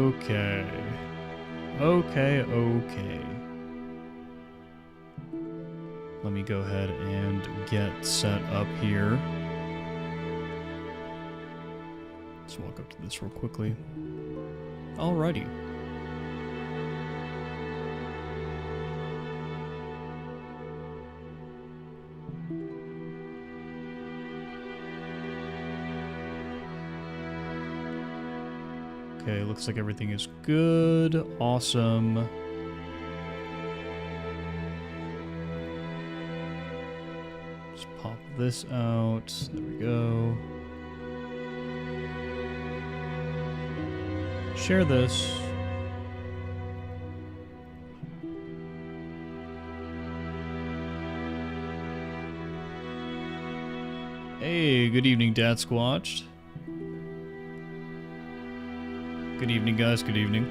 Okay. Okay. Let me go ahead and get set up here. Let's walk up to this real quickly. Alrighty. Okay, looks like everything is good. Awesome. Just pop this out. There we go. Share this. Hey, good evening, Dad Squatched. Good evening, guys. Good evening.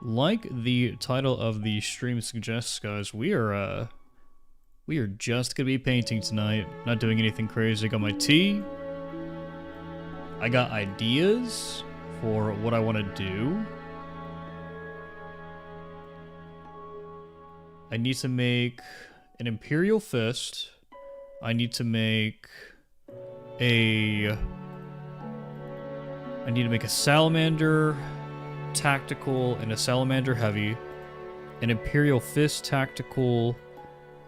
Like the title of the stream suggests, guys, we are just gonna be painting tonight. Not doing anything crazy. Got my tea. I got ideas for what I want to do. I need to make an Imperial Fist. I need to make a Salamander Tactical and a Salamander Heavy, an Imperial Fist Tactical,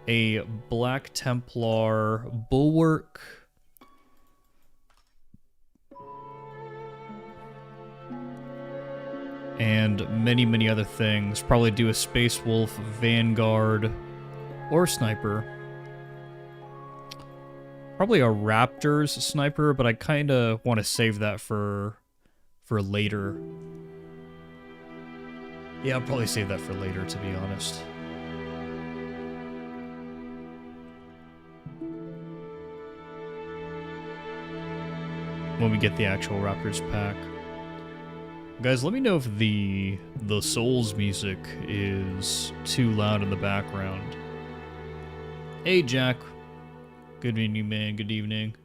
a Black Templar Bulwark, and many other things. Probably do a Space Wolf, Vanguard, or Sniper. Probably a Raptors Sniper, but I kind of want to save that for later. Yeah, I'll probably save that for later, to be honest. When we get the actual Raptors pack. Guys, let me know if the Souls music is too loud in the background. Hey, Jack. Good evening, man. Good evening.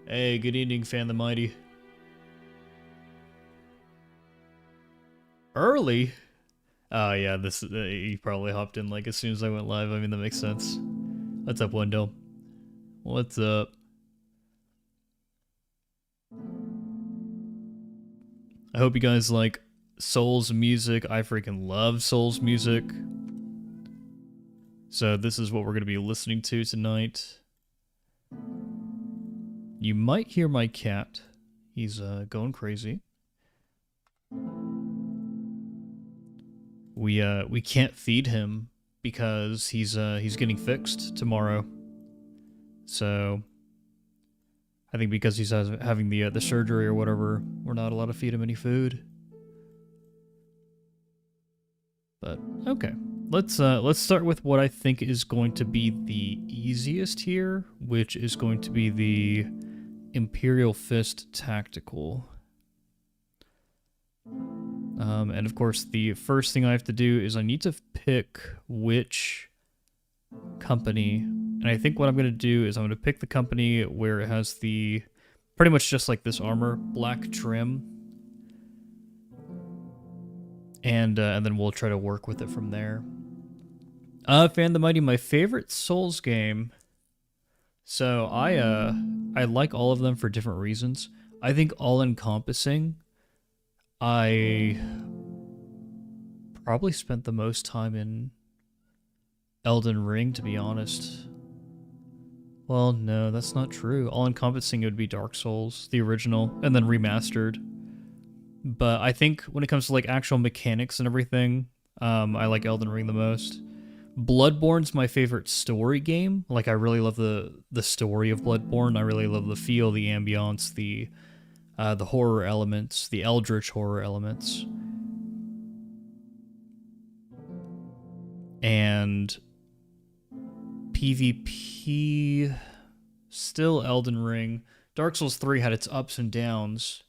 Hey, good evening, Fan the Mighty. Early? Oh, yeah, this he probably hopped in like as soon as I went live. I mean, that makes sense. What's up, Wendell? What's up? I hope you guys like Souls music. I freaking love Souls music. So this is what we're going to be listening to tonight. You might hear my cat. He's going crazy. We can't feed him because he's getting fixed tomorrow. So I think because he's having the surgery or whatever, we're not allowed to feed him any food. But okay, let's start with what I think is going to be the easiest here, which is going to be the Imperial Fist Tactical. And of course, the first thing I have to do is I need to pick which company. And I think what I'm going to do is I'm going to pick the company where it has the, pretty much just like this armor, black trim. And then we'll try to work with it from there. Fan the Mighty, my favorite Souls game. So I like all of them for different reasons. I think all-encompassing, I probably spent the most time in Elden Ring, to be honest. Well, no, that's not true. All-encompassing, it would be Dark Souls, the original, and then remastered. But I think when it comes to like actual mechanics and everything, I like Elden Ring the most. Bloodborne's my favorite story game. Like, I really love the story of Bloodborne. I really love the feel, the ambiance, the horror elements, the eldritch horror elements. And PvP, still Elden Ring. Dark Souls 3 had its ups and downs.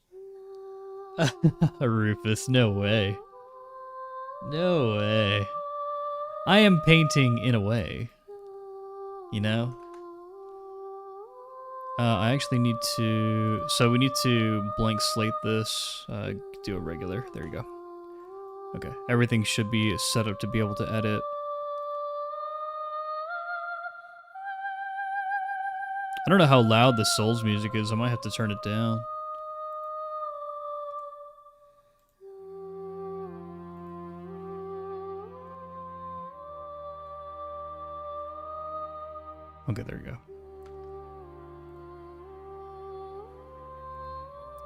Rufus, no way. No way. I am painting in a way. You know? I actually need to... So we need to blank slate this. Do a regular. There you go. Okay. Everything should be set up to be able to edit. I don't know how loud the Souls music is. I might have to turn it down. Okay, there you go.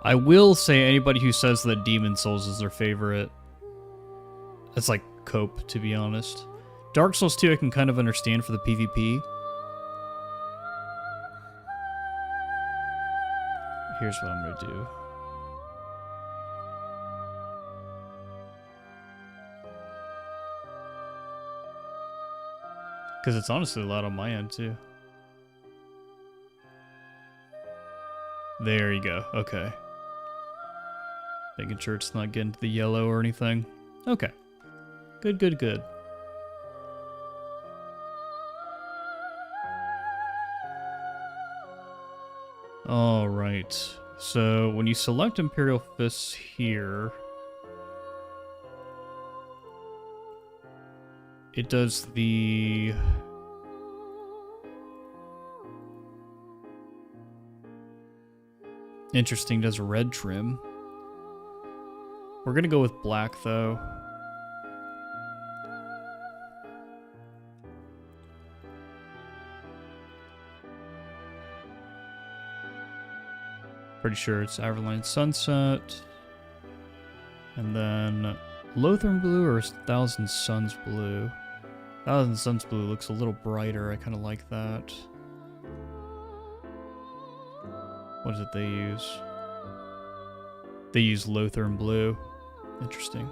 I will say anybody who says that Demon Souls is their favorite, it's like cope, to be honest. Dark Souls 2 I can kind of understand for the PvP. Here's what I'm gonna do. Because it's honestly loud on my end too. There you go, okay. Making sure it's not getting to the yellow or anything. Okay. Good, good, good. Alright. So, when you select Imperial Fists here, it does the... Interesting, does red trim. We're gonna go with black, though. Pretty sure it's Averline Sunset. And then Lothern Blue or Thousand Suns Blue? Thousand Suns Blue looks a little brighter. I kind of like that. What is it they use? They use Lothern Blue. Interesting.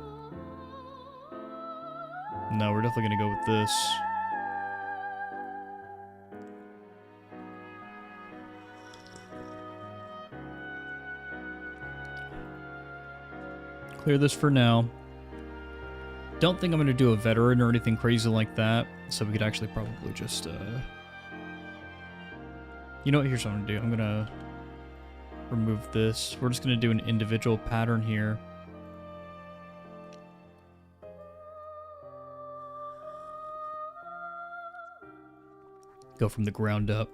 No, we're definitely going to go with this. Clear this for now. Don't think I'm going to do a veteran or anything crazy like that, so we could actually probably just, You know what, here's what I'm going to do. I'm going to remove this. We're just going to do an individual pattern here. Go from the ground up.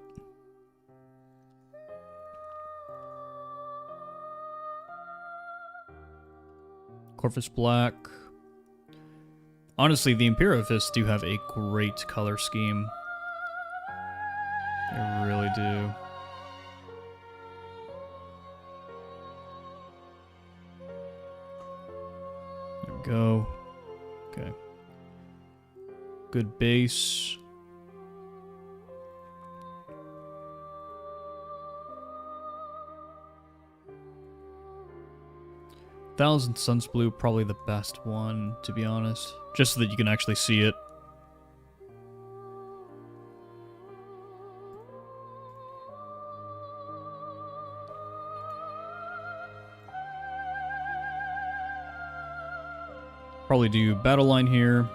Corvus Black. Honestly, the Imperial Fists do have a great color scheme. They really do. There we go. Okay. Good base. Thousand Suns Blue, probably the best one, to be honest. Just so that you can actually see it. Probably do battle line here.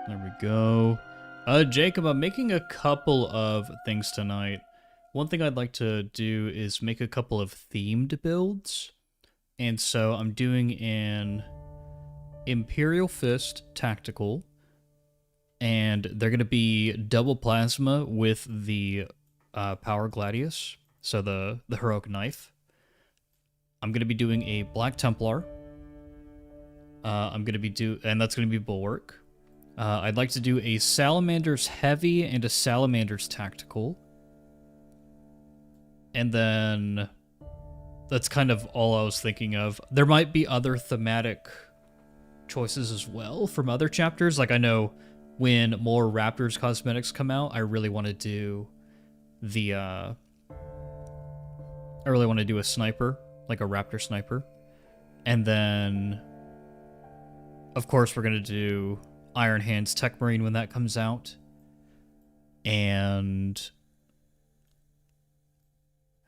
There we go. Jacob, I'm making a couple of things tonight. One thing I'd like to do is make a couple of themed builds. And so I'm doing an Imperial Fist Tactical. And they're going to be double plasma with the Power Gladius. So the Heroic Knife. I'm going to be doing a Black Templar. I'm going to be and that's going to be Bulwark. I'd like to do a Salamander's Heavy and a Salamander's Tactical. And then that's kind of all I was thinking of. There might be other thematic choices as well from other chapters. Like I know when more Raptors cosmetics come out, I really want to do the I really want to do a sniper, like a Raptor Sniper. And then, of course, we're going to do Iron Hands Tech Marine when that comes out. And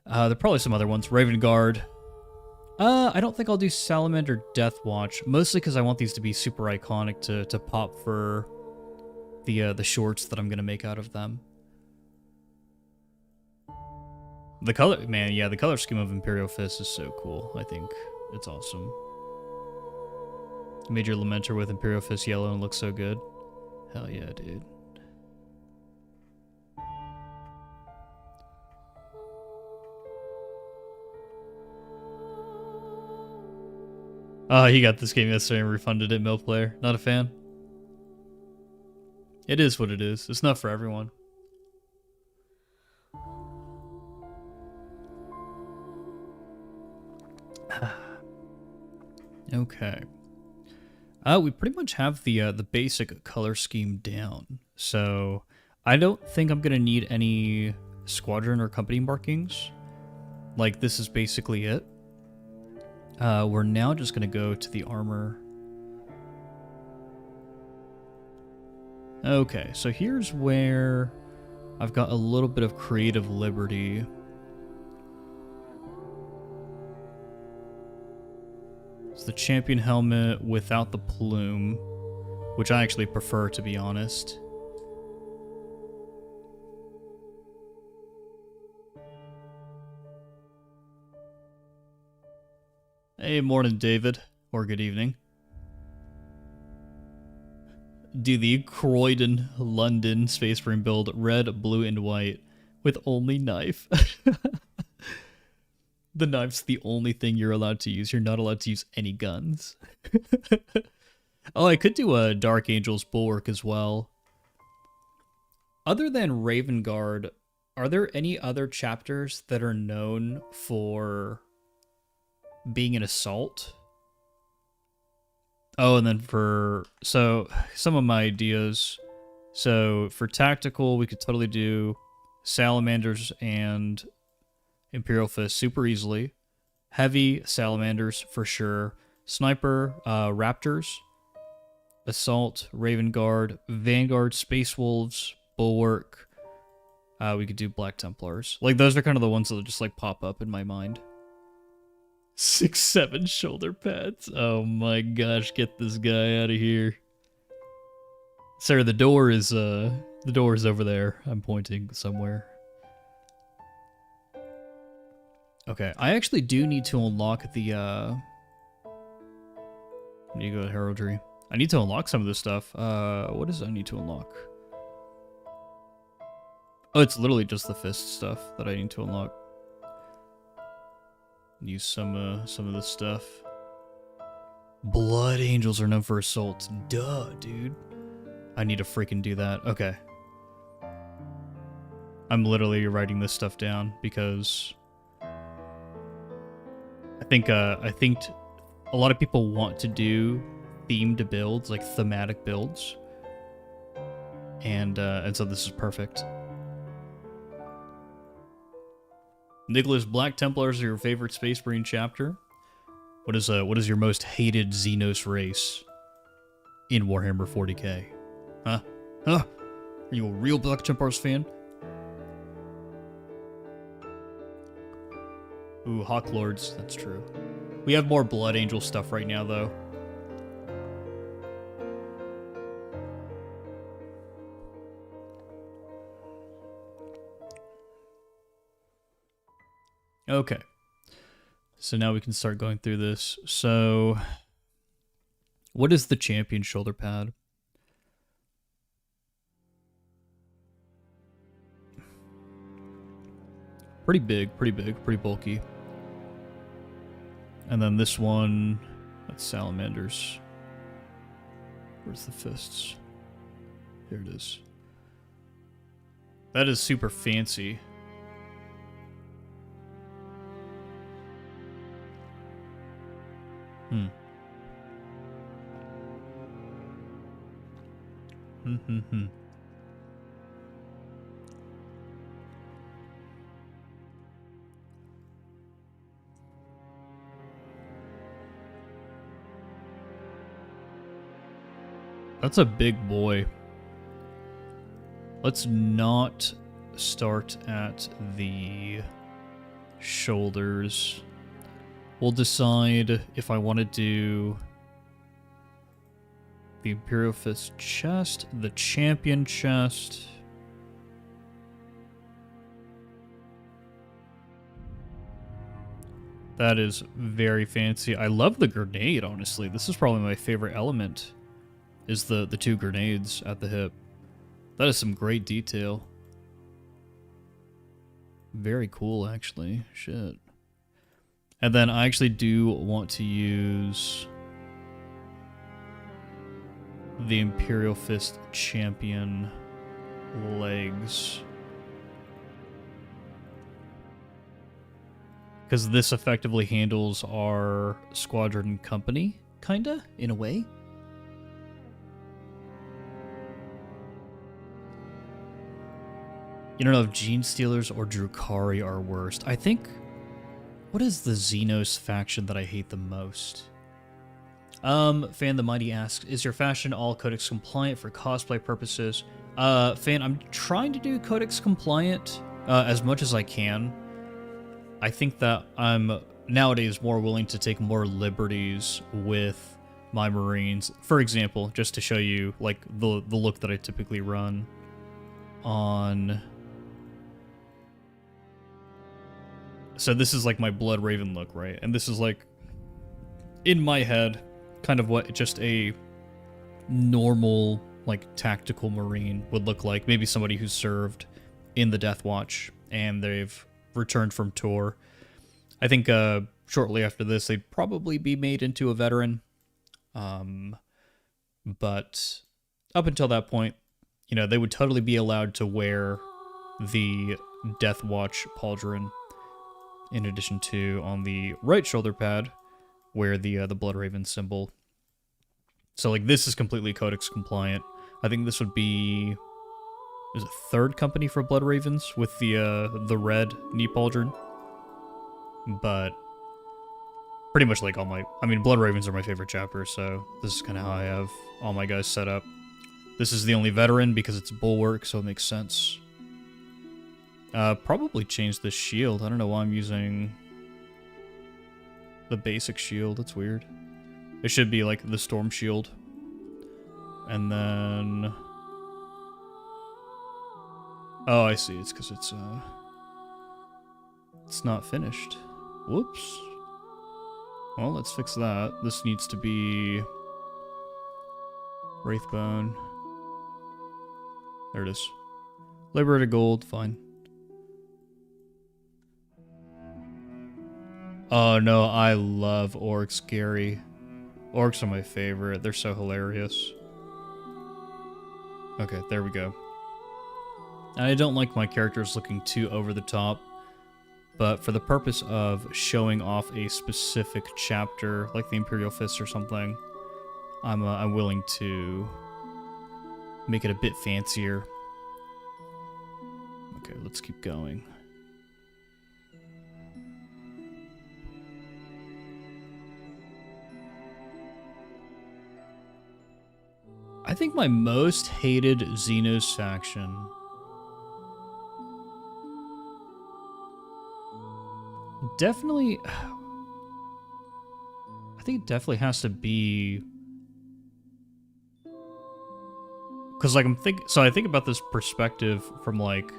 there are probably some other ones. Raven Guard. I don't think I'll do Salamander Death Watch, mostly because I want these to be super iconic to pop for the shorts that I'm going to make out of them. The color, man, yeah, the color scheme of Imperial Fist is so cool. I think it's awesome. Major Lamenter with Imperial Fist yellow and looks so good. Hell yeah, dude. Oh, he got this game yesterday and refunded it, Mill Player. Not a fan. It is what it is. It's not for everyone. Okay. We pretty much have the basic color scheme down. So I don't think I'm gonna need any squadron or company markings. Like, this is basically it. We're now just gonna go to the armor. Okay, so here's where I've got a little bit of creative liberty. It's the champion helmet without the plume, which I actually prefer, to be honest. Hey, morning, David. Or good evening. Do the Croydon, London Space Marine build red, blue, and white with only knife. The knife's the only thing you're allowed to use. You're not allowed to use any guns. Oh, I could do a Dark Angel's Bulwark as well. Other than Raven Guard, are there any other chapters that are known for being an assault? Oh, and then so some of my ideas. So for tactical, we could totally do Salamanders and Imperial Fist super easily. Heavy Salamanders for sure. Sniper, Raptors. Assault, Raven Guard, Vanguard, Space Wolves, Bulwark. We could do Black Templars. Like, those are kind of the ones that just like pop up in my mind. 6-7 shoulder pads. Oh my gosh, get this guy out of here. Sir, the door is over there. I'm pointing somewhere. Okay, I actually do need to unlock the I need to go to heraldry. I need to unlock some of this stuff. What does I need to unlock? Oh, it's literally just the fist stuff that I need to unlock. Use some of this stuff. Blood Angels are known for assaults. Duh, dude. I need to freaking do that. Okay. I'm literally writing this stuff down because I think a lot of people want to do themed builds, like thematic builds. And so this is perfect. Nicholas, Black Templars are your favorite Space Marine chapter? What is your most hated Xenos race in Warhammer 40k? Huh? Huh? Are you a real Black Templars fan? Ooh, Hawk Lords, that's true. We have more Blood Angel stuff right now, though. Okay. So now we can start going through this. So, what is the champion shoulder pad? Pretty big, pretty bulky. And then this one, that's Salamanders. Where's the fists? Here it is. That is super fancy. That's a big boy. Let's not start at the shoulders. We'll decide if I want to do the Imperial Fist chest, the champion chest. That is very fancy. I love the grenade, honestly. This is probably my favorite element, is the two grenades at the hip. That is some great detail. Very cool, actually. Shit. And then I actually do want to use the Imperial Fist champion legs, because this effectively handles our squadron company, kinda, in a way. You don't know if Genestealers or Drukhari are worst. I think... What is the Xenos faction that I hate the most? Fan the Mighty asks, is your fashion all Codex compliant for cosplay purposes? Fan, I'm trying to do Codex compliant as much as I can. I think that I'm nowadays more willing to take more liberties with my Marines. For example, just to show you like the look that I typically run on. So this is like my Blood Raven look, right? And this is like, in my head, kind of what just a normal, like, tactical Marine would look like. Maybe somebody who served in the Death Watch and they've returned from tour. I think shortly after this, they'd probably be made into a veteran. But up until that point, you know, they would totally be allowed to wear the Death Watch pauldron. In addition to, on the right shoulder pad, wear the Blood Raven symbol. So, like, this is completely Codex compliant. I think this would be... Is it third company for Blood Ravens with the red knee pauldron? But pretty much like all my... I mean, Blood Ravens are my favorite chapter, so this is kind of how I have all my guys set up. This is the only veteran because it's Bulwark, so it makes sense. Probably change the shield. I don't know why I'm using the basic shield. That's weird. It should be like the Storm Shield. And then... Oh, I see. It's because it's not finished. Whoops. Well, let's fix that. This needs to be... Wraithbone. There it is. Liberated gold. Fine. Oh no, I love orcs, Gary. Orcs are my favorite. They're so hilarious. Okay, there we go. I don't like my characters looking too over the top, but for the purpose of showing off a specific chapter, like the Imperial Fist or something, I'm willing to make it a bit fancier. Okay, let's keep going. I think my most hated Xenos faction definitely... I think it definitely has to be... Because, like, I think about this perspective from, like,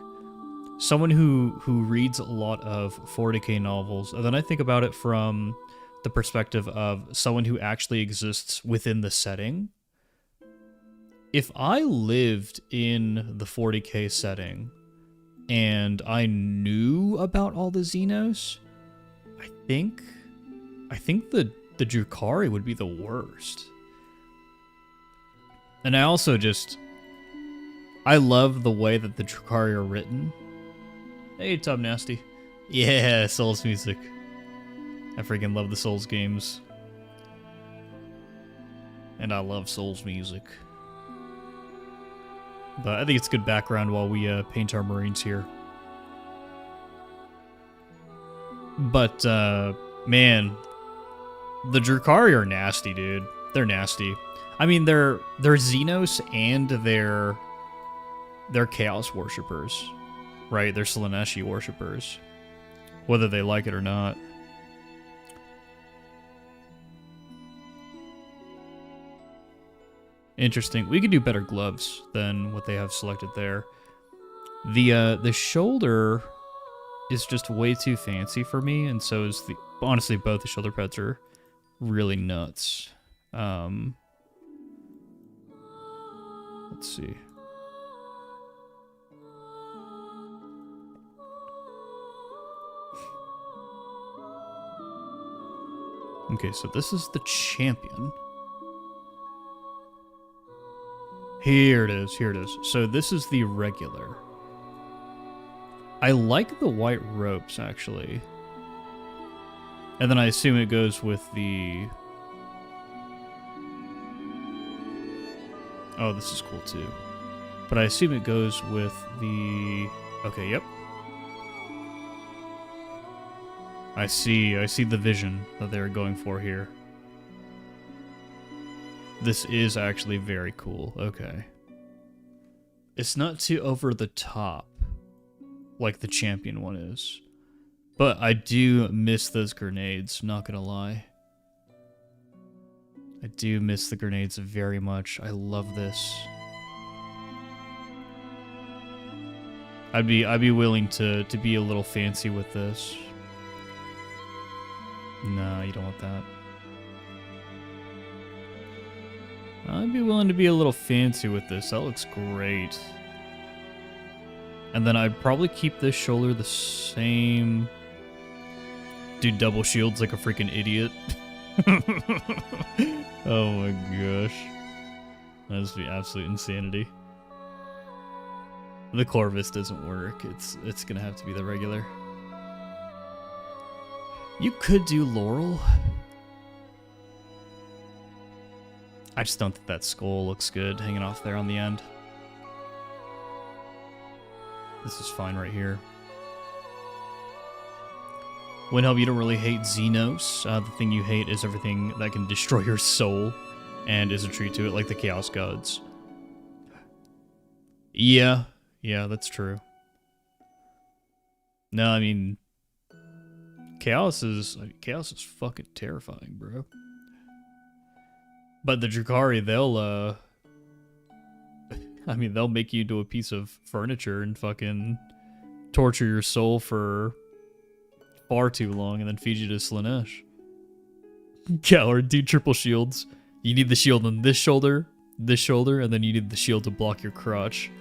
someone who reads a lot of 40k novels, and then I think about it from the perspective of someone who actually exists within the setting. If I lived in the 40k setting and I knew about all the Xenos, I think the Drukhari would be the worst. And I also I love the way that the Drukhari are written. Hey, Tub Nasty. Yeah, Souls music. I freaking love the Souls games. And I love Souls music. But I think it's good background while we paint our Marines here. But, man, the Drukhari are nasty, dude. They're nasty. I mean, they're Xenos and they're Chaos worshippers, right? They're Slaaneshi worshippers, whether they like it or not. Interesting. We could do better gloves than what they have selected there. The shoulder is just way too fancy for me, and so is the... Honestly, both the shoulder pads are really nuts. Let's see. Okay, so this is the champion. Here it is, here it is. So this is the regular. I like the white ropes, actually. And then I assume it goes with the... Oh, this is cool too. But I assume it goes with the... Okay, yep. I see the vision that they're going for here. This is actually very cool. Okay. It's not too over the top like the champion one is. But I do miss those grenades, not gonna lie. I do miss the grenades very much. I love this. I'd be willing to be a little fancy with this. No, you don't want that. I'd be willing to be a little fancy with this. That looks great. And then I'd probably keep this shoulder the same. Do double shields like a freaking idiot. Oh my gosh. That would be absolute insanity. The Corvus doesn't work. It's gonna have to be the regular. You could do Laurel. I just don't think that skull looks good hanging off there on the end. This is fine right here. Windhelm, you don't really hate Xenos. The thing you hate is everything that can destroy your soul and is a treat to it, like the Chaos Gods. Yeah, that's true. No, I mean, Chaos is fucking terrifying, bro. But the Drukhari, they'll I mean, they'll make you into a piece of furniture and fucking torture your soul for far too long and then feed you to Slaanesh. Coward, do triple shields. You need the shield on this shoulder, and then you need the shield to block your crotch.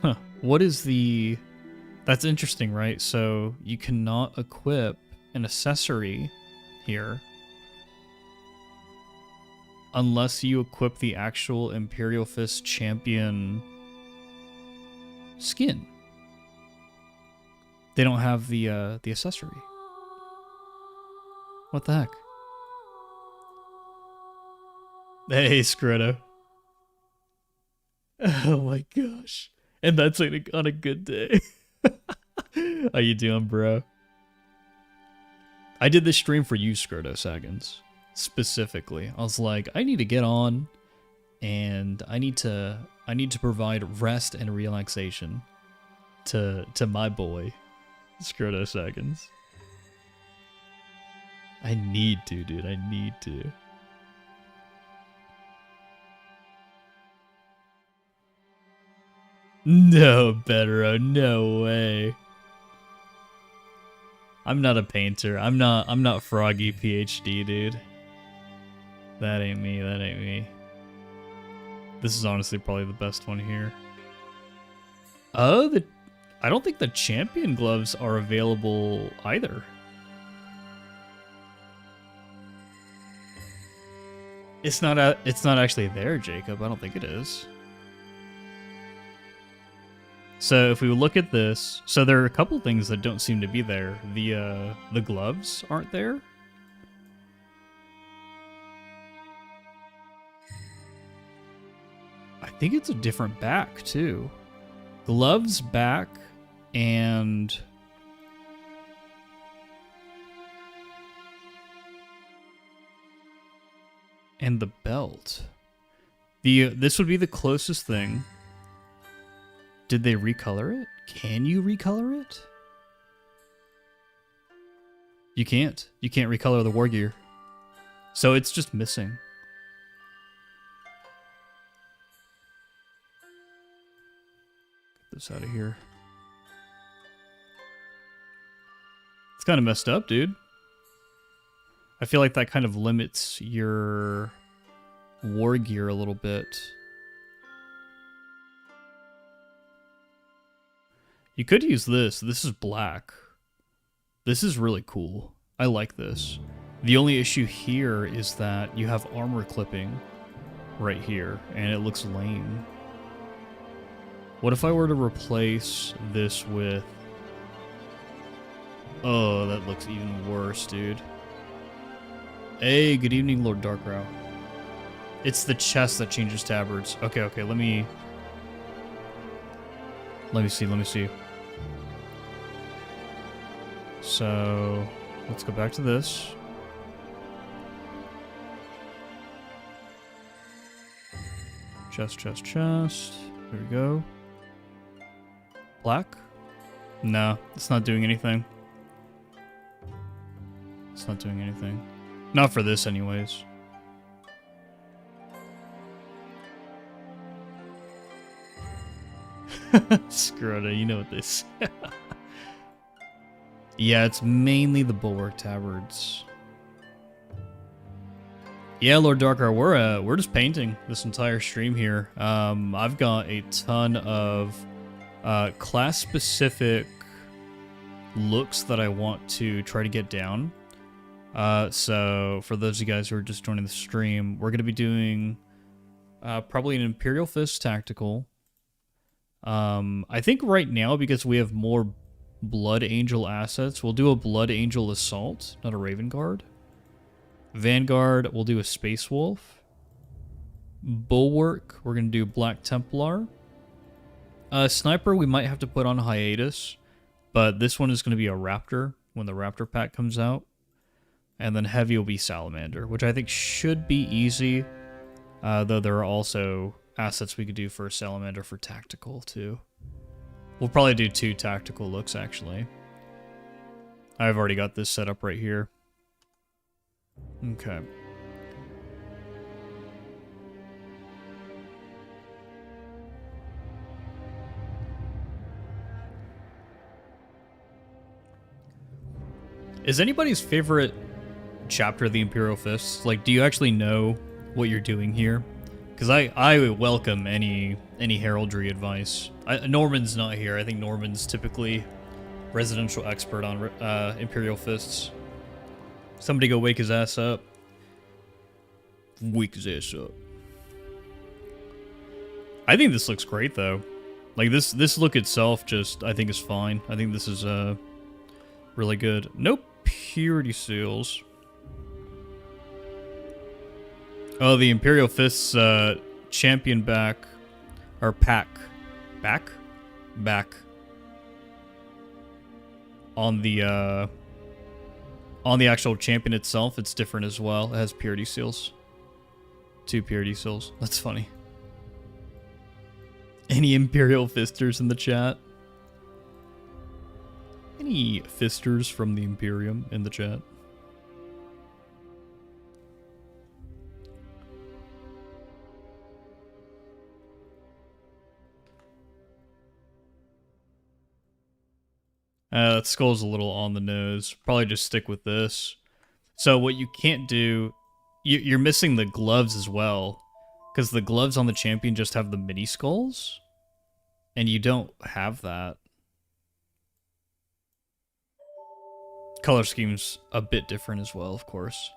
Huh. What is the... That's interesting, right? So you cannot equip an accessory here unless you equip the actual Imperial Fist champion skin. They don't have the accessory. What the heck? Hey, Scroto. Oh my gosh. And that's like on a good day. How you doing, bro? I did this stream for you, Scroto Saggins, specifically. I was like, I need to get on, and I need to provide rest and relaxation to my boy, Scroto Saggins. I need to, dude. I need to. No, Bedro, no way. I'm not a painter. I'm not Froggy PhD, dude. That ain't me, that ain't me. This is honestly probably the best one here. Oh, I don't think the champion gloves are available either. It's not actually there, Jacob. I don't think it is. So if we look at this, so there are a couple things that don't seem to be there. The gloves aren't there. I think it's a different back too. Gloves back And the belt. This would be the closest thing. Did they recolor it? Can you recolor it? You can't. You can't recolor the war gear. So it's just missing. Get this out of here. It's kind of messed up, dude. I feel like that kind of limits your war gear a little bit. You could use this. This is black. This is really cool. I like this. The only issue here is that you have armor clipping right here, and it looks lame. What if I were to replace this with... Oh, that looks even worse, dude. Hey, good evening, Lord Darkrow. It's the chest that changes tabards. Okay, let me see. So, let's go back to this. Chest. Here we go. Black? No, it's not doing anything. It's not doing anything. Not for this, anyways. Screw it, you know what this. Yeah, it's mainly the Bulwark Tabards. Yeah, Lord Darkar, we're just painting this entire stream here. I've got a ton of class-specific looks that I want to try to get down. So for those of you guys who are just joining the stream, we're going to be doing probably an Imperial Fist tactical. I think right now, because we have more Blood Angel assets, we'll do a Blood Angel Assault, not a Raven Guard. Vanguard, we'll do a Space Wolf. Bulwark, we're going to do Black Templar. Sniper, we might have to put on hiatus, but this one is going to be a Raptor when the Raptor pack comes out. And then Heavy will be Salamander, which I think should be easy, though there are also assets we could do for Salamander for tactical, too. We'll probably do 2 tactical looks, actually. I've already got this set up right here. Okay. Is anybody's favorite chapter of the Imperial Fists? Like, do you actually know what you're doing here? Because I welcome any heraldry advice. Norman's not here. I think Norman's typically residential expert on Imperial Fists. Somebody go wake his ass up. Wake his ass up. I think this looks great, though. Like, this look itself just, I think, is fine. I think this is really good. No purity seals. Oh, the Imperial Fists champion back, or pack, back, on the actual champion itself. It's different as well. It has purity seals. 2 purity seals. That's funny. Any Imperial Fisters in the chat? Any Fisters from the Imperium in the chat? That skull's a little on the nose. Probably just stick with this. So what you can't do... You're missing the gloves as well. Because the gloves on the champion just have the mini skulls. And you don't have that. Color scheme's a bit different as well, of course.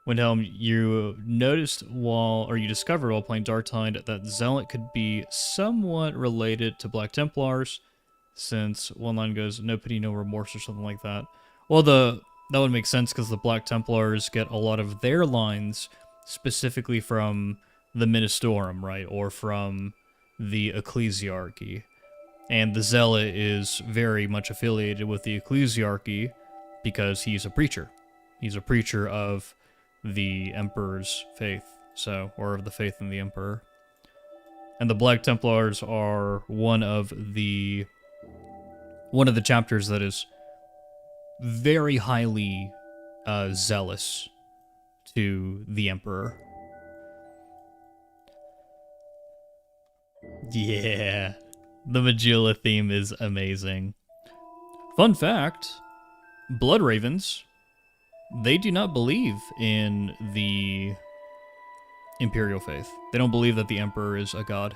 Windhelm, you noticed you discovered while playing Darktide that Zealot could be somewhat related to Black Templars, since one line goes, no pity, no remorse, or something like that. Well, that would make sense because the Black Templars get a lot of their lines specifically from the Ministorum, right? Or from the Ecclesiarchy. And the Zealot is very much affiliated with the Ecclesiarchy because he's a preacher. He's a preacher of the Emperor's faith, so, or of the faith in the Emperor. And the Black Templars are one of the chapters that is very highly zealous to the Emperor. Yeah, the Magilla theme is amazing. Fun fact, Blood Ravens, they do not believe in the Imperial faith. They don't believe that the Emperor is a god.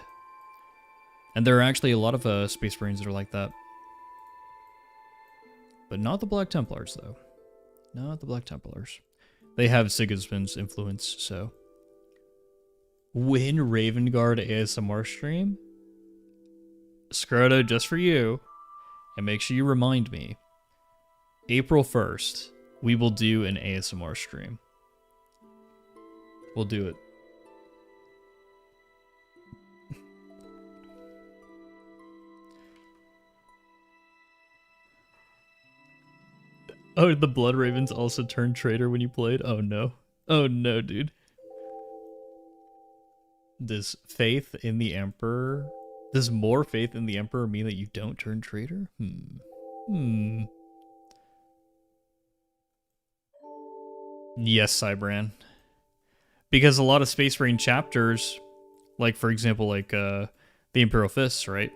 And there are actually a lot of Space Marines that are like that. But not the Black Templars, though. Not the Black Templars. They have Sigismund's influence, so. Win Ravengard ASMR stream? Scroto, just for you. And make sure you remind me. April 1st, we will do an ASMR stream. We'll do it. Oh, the Blood Ravens also turned traitor when you played? Oh no. Oh no, dude. Does faith in the Emperor... Does more faith in the Emperor mean that you don't turn traitor? Yes, Cybran. Because a lot of Space Marine chapters, like for example, like the Imperial Fists, right?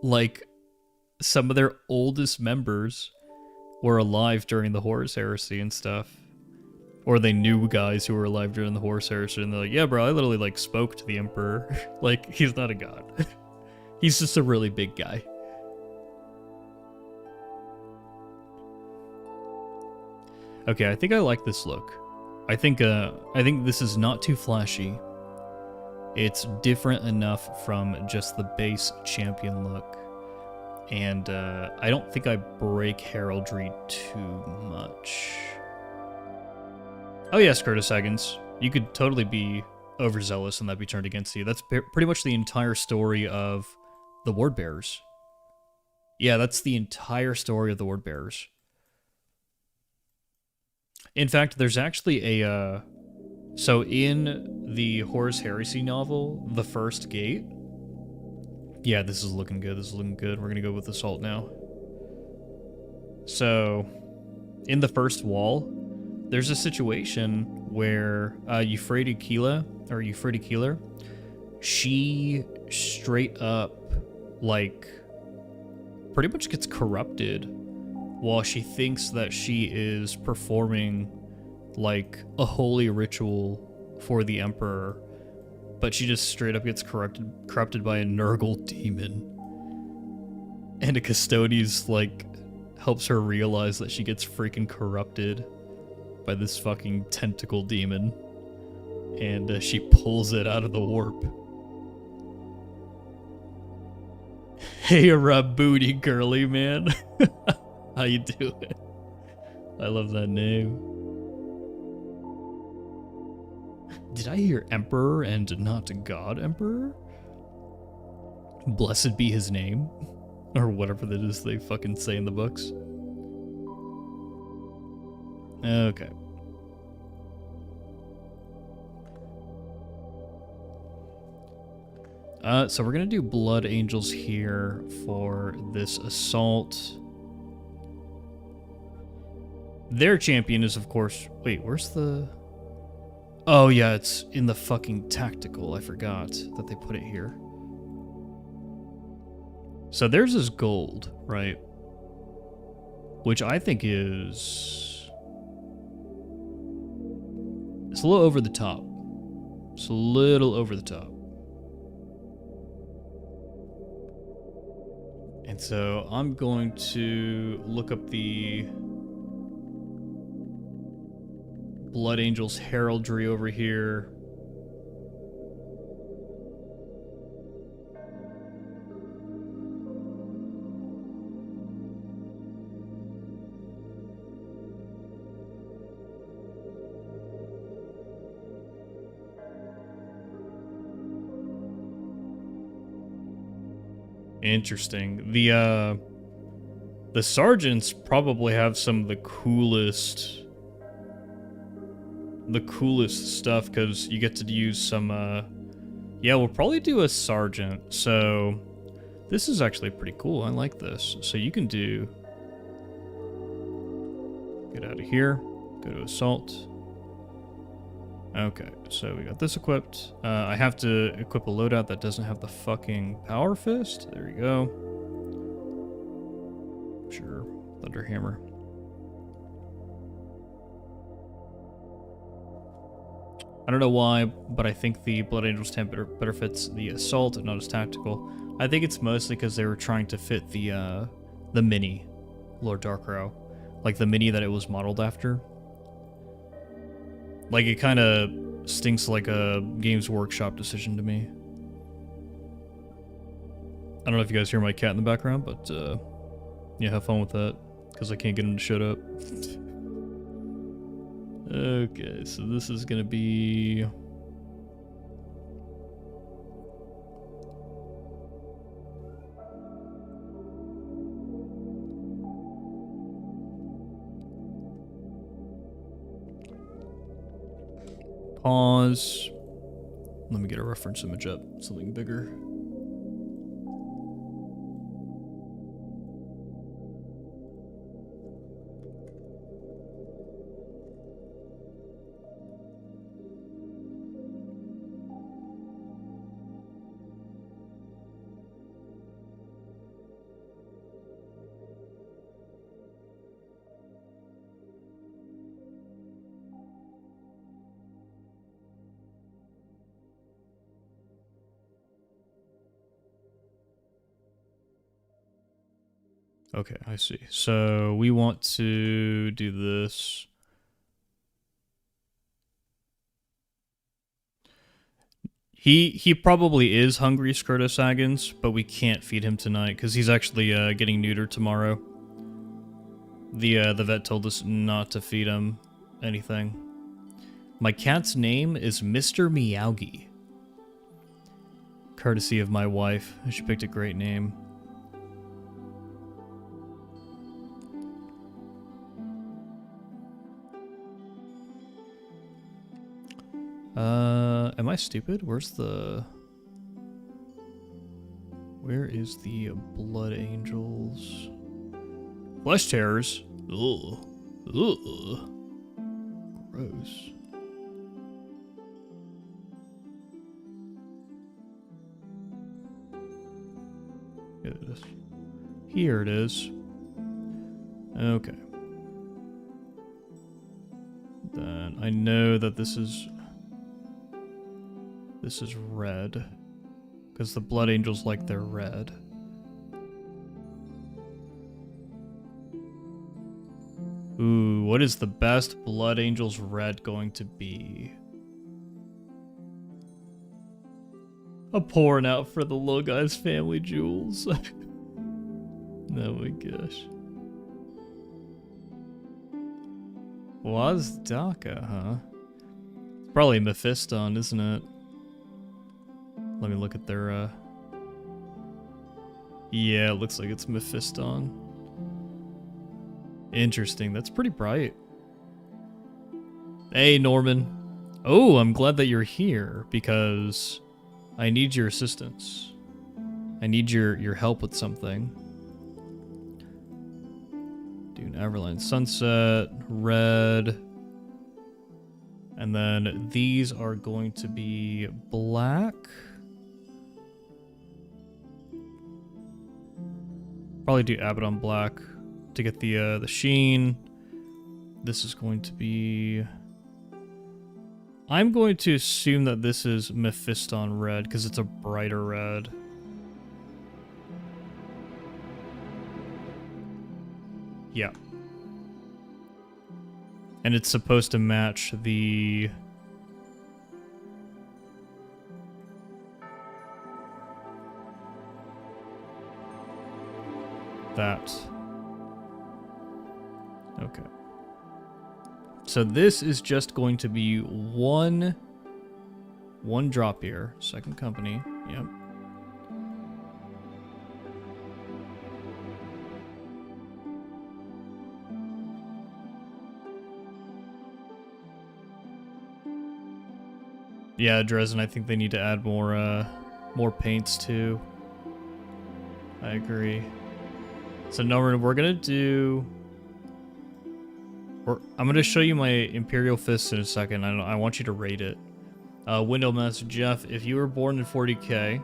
Like some of their oldest members were alive during the Horus Heresy and stuff. Or they knew guys who were alive during the Horus Heresy, and they're like, yeah, bro, I literally, like, spoke to the Emperor. Like, he's not a god. He's just a really big guy. Okay, I think I like this look. I think this is not too flashy. It's different enough from just the base champion look. And I don't think I break heraldry too much. Oh yeah, Scrotus Agons. You could totally be overzealous and that'd be turned against you. That's pretty much the entire story of the Ward Bearers. Yeah, that's the entire story of the Ward Bearers. In fact, there's actually a... so in the Horus Heresy novel, The First Gate... Yeah, this is looking good. This is looking good. We're going to go with Assault now. So, in the first wall, there's a situation where Euphrates Keeler, she straight up, like, pretty much gets corrupted while she thinks that she is performing, like, a holy ritual for the Emperor. But she just straight up gets corrupted by a Nurgle demon. And a Custodes, like, helps her realize that she gets freaking corrupted by this fucking tentacle demon. And she pulls it out of the warp. Hey, Rabooty girly, man. How you doing? I love that name. Did I hear Emperor and not God Emperor? Blessed be his name. Or whatever that is they fucking say in the books. Okay. So we're gonna do Blood Angels here for this assault. Their champion is, of course... Wait, where's the... Oh, yeah, it's in the fucking tactical. I forgot that they put it here. So theirs is gold, right? Which I think is... It's a little over the top. It's a little over the top. And so I'm going to look up the Blood Angels heraldry over here. Interesting. The sergeants probably have some of the coolest stuff because you get to use some yeah, we'll probably do a sergeant. So this is actually pretty cool. I like this. So you can do, get out of here, go to assault. Okay, so we got this equipped. I have to equip a loadout that doesn't have the fucking power fist. There we go. Sure, Thunderhammer. I don't know why, but I think the Blood Angels 10 better fits the assault and not as tactical. I think it's mostly because they were trying to fit the mini Lord Darkrow, like the mini that it was modeled after. Like, it kind of stinks like a Games Workshop decision to me. I don't know if you guys hear my cat in the background, but yeah, have fun with that, because I can't get him to shut up. Okay, so this is gonna be... Pause. Let me get a reference image up, something bigger. Okay, I see. So we want to do this. He probably is hungry, Skirta Saggins, but we can't feed him tonight because he's actually getting neutered tomorrow. The vet told us not to feed him anything. My cat's name is Mr. Meowgie. Courtesy of my wife. She picked a great name. Am I stupid? Where is the Blood Angels? Flesh Terrors? Ugh. Ugh. Gross. Here it is. Here it is. Okay. Then I know that this is red, because the Blood Angels like their red. Ooh, what is the best Blood Angels red going to be? I'm pouring out for the little guy's family jewels. Oh my gosh. Wazdaka, huh? It's probably Mephiston, isn't it? Let me look at their, yeah, it looks like it's Mephiston. Interesting, that's pretty bright. Hey, Norman. Oh, I'm glad that you're here, because I need your assistance. I need your help with something. Dune Everline Sunset, red. And then these are going to be black. Probably do Abaddon black to get the sheen. This is going to be... I'm going to assume that this is Mephiston red because it's a brighter red. Yeah. And it's supposed to match the... that. Okay. So this is just going to be one drop here. Second company. Yep. Yeah, Dresden, I think they need to add more paints too. I agree. So no, we're gonna do... I'm gonna show you my Imperial Fist in a second. I want you to rate it. Windowmaster Jeff, if you were born in 40k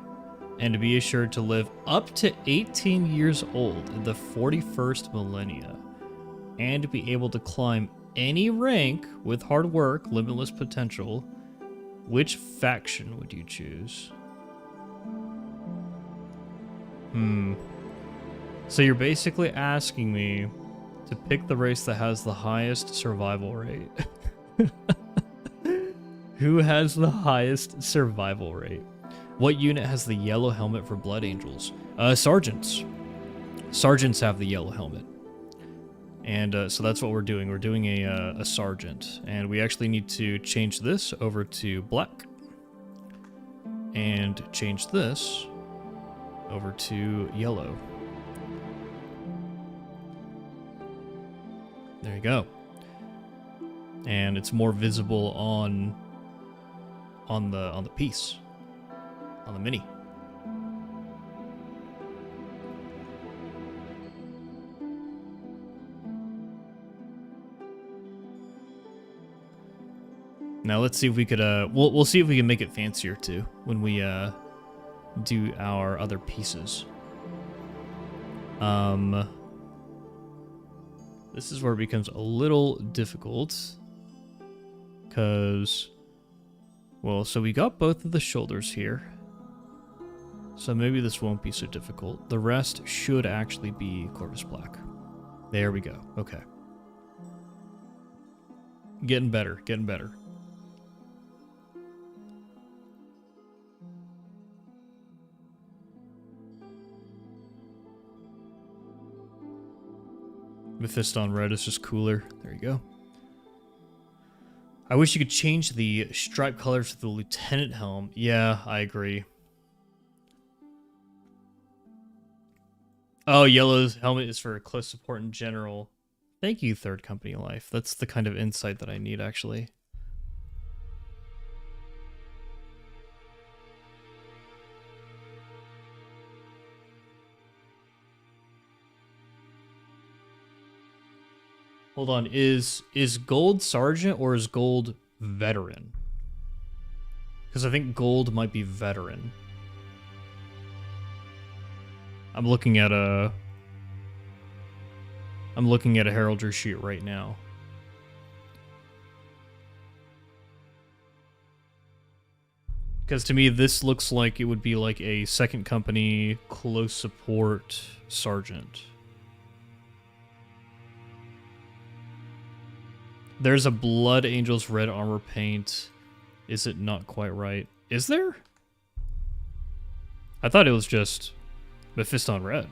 and to be assured to live up to 18 years old in the 41st millennia and to be able to climb any rank with hard work, limitless potential, which faction would you choose? So you're basically asking me to pick the race that has the highest survival rate. Who has the highest survival rate? What unit has the yellow helmet for Blood Angels? Sergeants. Sergeants have the yellow helmet. And so that's what we're doing. We're doing a sergeant. And we actually need to change this over to black. And change this over to yellow. There you go. And it's more visible on the piece, on the mini. Now let's see if we could we'll see if we can make it fancier too when we do our other pieces. This is where it becomes a little difficult, because, well, so we got both of the shoulders here, so maybe this won't be so difficult. The rest should actually be Corvus Black. There we go. Okay. Getting better, getting better. Mephiston Red is just cooler. There you go. I wish you could change the stripe colors to the Lieutenant helm. Yeah, I agree. Oh, yellow's helmet is for close support in general. Thank you, Third Company Life. That's the kind of insight that I need, actually. Hold on, is gold sergeant or is gold veteran? Because I think gold might be veteran. I'm looking at a heraldry sheet right now. Because to me, this looks like it would be like a second company close support sergeant. There's a Blood Angels red armor paint. Is it not quite right? Is there? I thought it was just Mephiston red.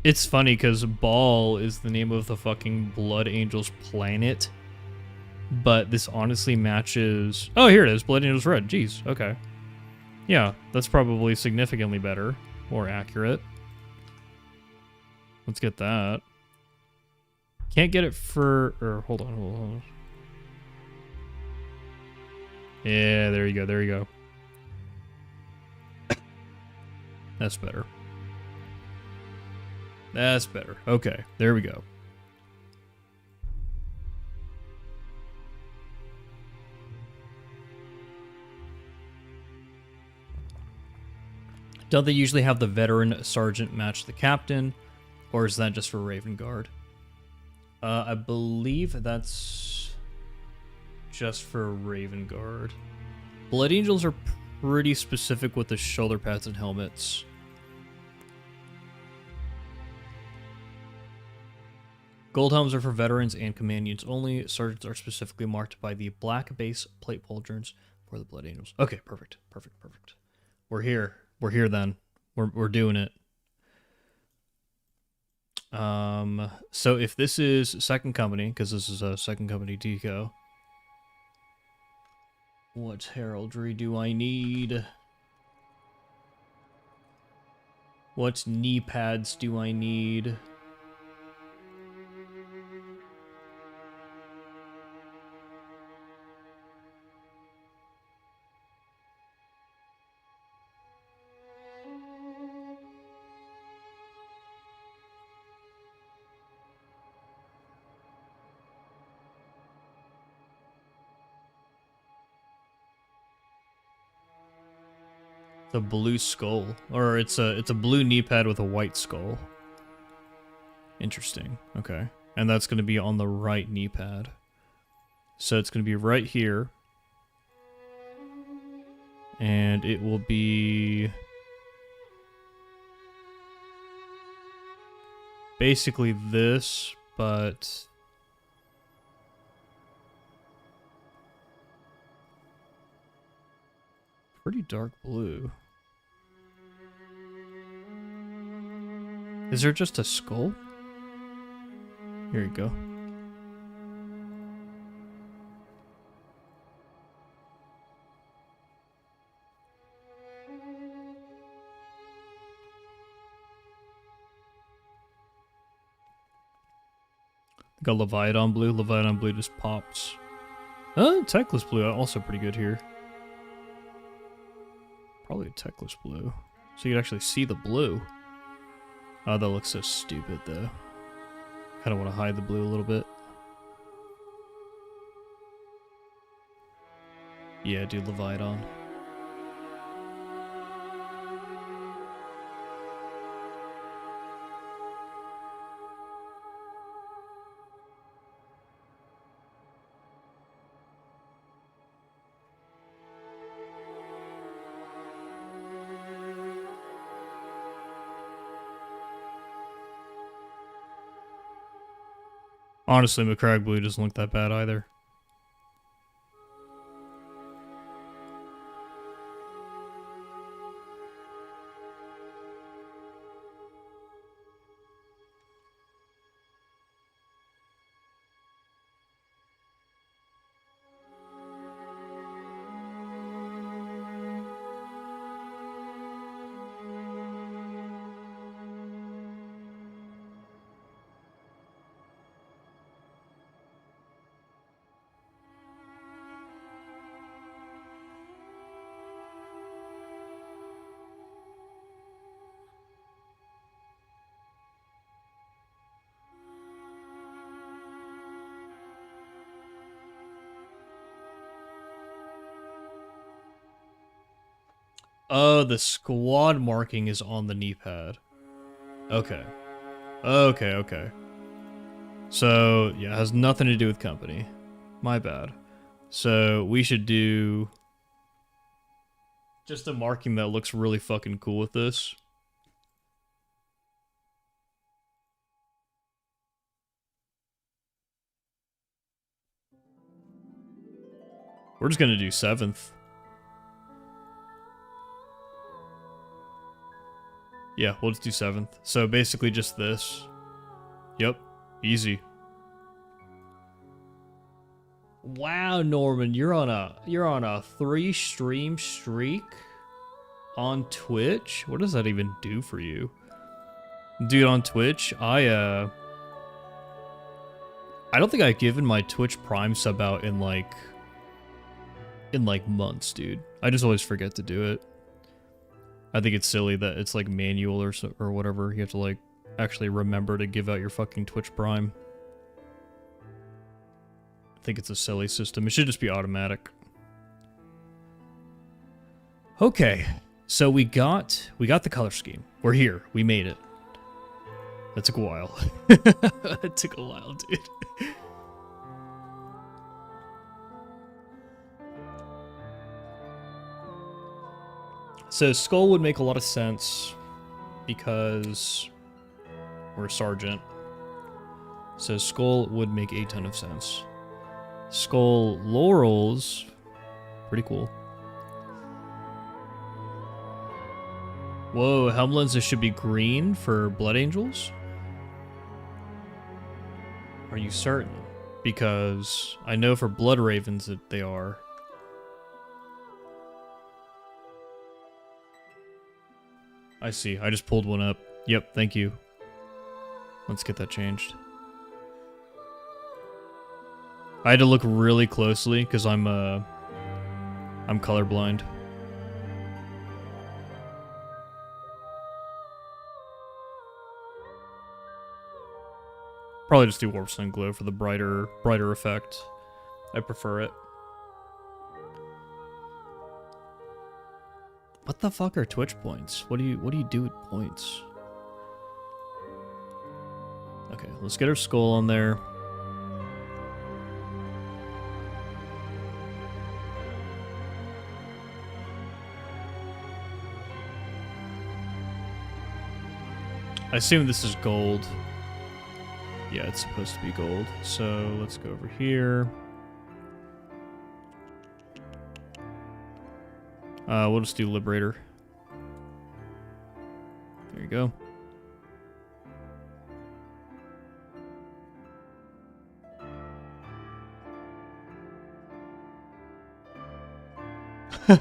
It's funny because Baal is the name of the fucking Blood Angels planet. But this honestly matches... Oh, here it is. Blood Angels Red. Jeez. Okay. Yeah, that's probably significantly better. More accurate. Let's get that. Can't get it for... Or, hold on. Yeah, there you go. There you go. That's better. That's better. Okay, there we go. Don't they usually have the veteran sergeant match the captain? Or is that just for Raven Guard? I believe that's just for Raven Guard. Blood Angels are pretty specific with the shoulder pads and helmets. Gold helms are for veterans and command units only. Sergeants are specifically marked by the black base plate pauldrons for the Blood Angels. Okay, perfect. We're here. We're here then. We're doing it. So if this is second company, because this is a second company deco, what heraldry do I need? What knee pads do I need? The blue skull, or it's a blue knee pad with a white skull. Interesting. Okay, and that's going to be on the right knee pad. So it's going to be right here, and it will be basically this, but pretty dark blue. Is there just a skull? Here you go. Got Leviathan blue. Leviathan blue just pops. Techless blue also pretty good here. Probably a Techless blue. So you can actually see the blue. Oh, that looks so stupid though. Kind of want to hide the blue a little bit. Yeah, dude, Leviathan. Honestly, Macragge blue doesn't look that bad either. Oh, the squad marking is on the knee pad. Okay. Okay. So, yeah, it has nothing to do with company. My bad. So, we should do just a marking that looks really fucking cool with this. We're just gonna do 7th. Yeah, we'll just do 7th. So basically just this. Yep. Easy. Wow, Norman, you're on a 3-stream streak on Twitch? What does that even do for you? Dude, on Twitch, I don't think I've given my Twitch Prime sub out in like months, dude. I just always forget to do it. I think it's silly that it's like manual or whatever. You have to like actually remember to give out your fucking Twitch Prime. I think it's a silly system. It should just be automatic. Okay, so we got the color scheme. We're here. We made it. That took a while. It took a while, dude. So Skull would make a lot of sense because we're a sergeant. So Skull would make a ton of sense. Skull Laurels, pretty cool. Whoa, Helmlenses should be green for Blood Angels? Are you certain? Because I know for Blood Ravens that they are. I see. I just pulled one up. Yep, thank you. Let's get that changed. I had to look really closely because I'm colorblind. Probably just do Warp Sun Glow for the brighter effect. I prefer it. What the fuck are Twitch points? What do you do with points? Okay, let's get her skull on there. I assume this is gold. Yeah, it's supposed to be gold. So let's go over here. We'll just do Liberator. There you go.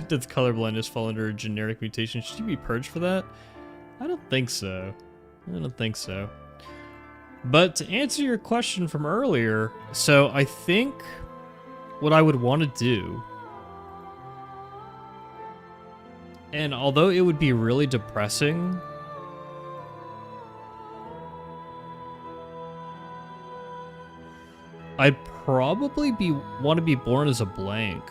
Does colorblindness fall under a generic mutation? Should you be purged for that? I don't think so. I don't think so. But to answer your question from earlier, so I think what I would want to do, and although it would be really depressing, I'd probably want to be born as a blank.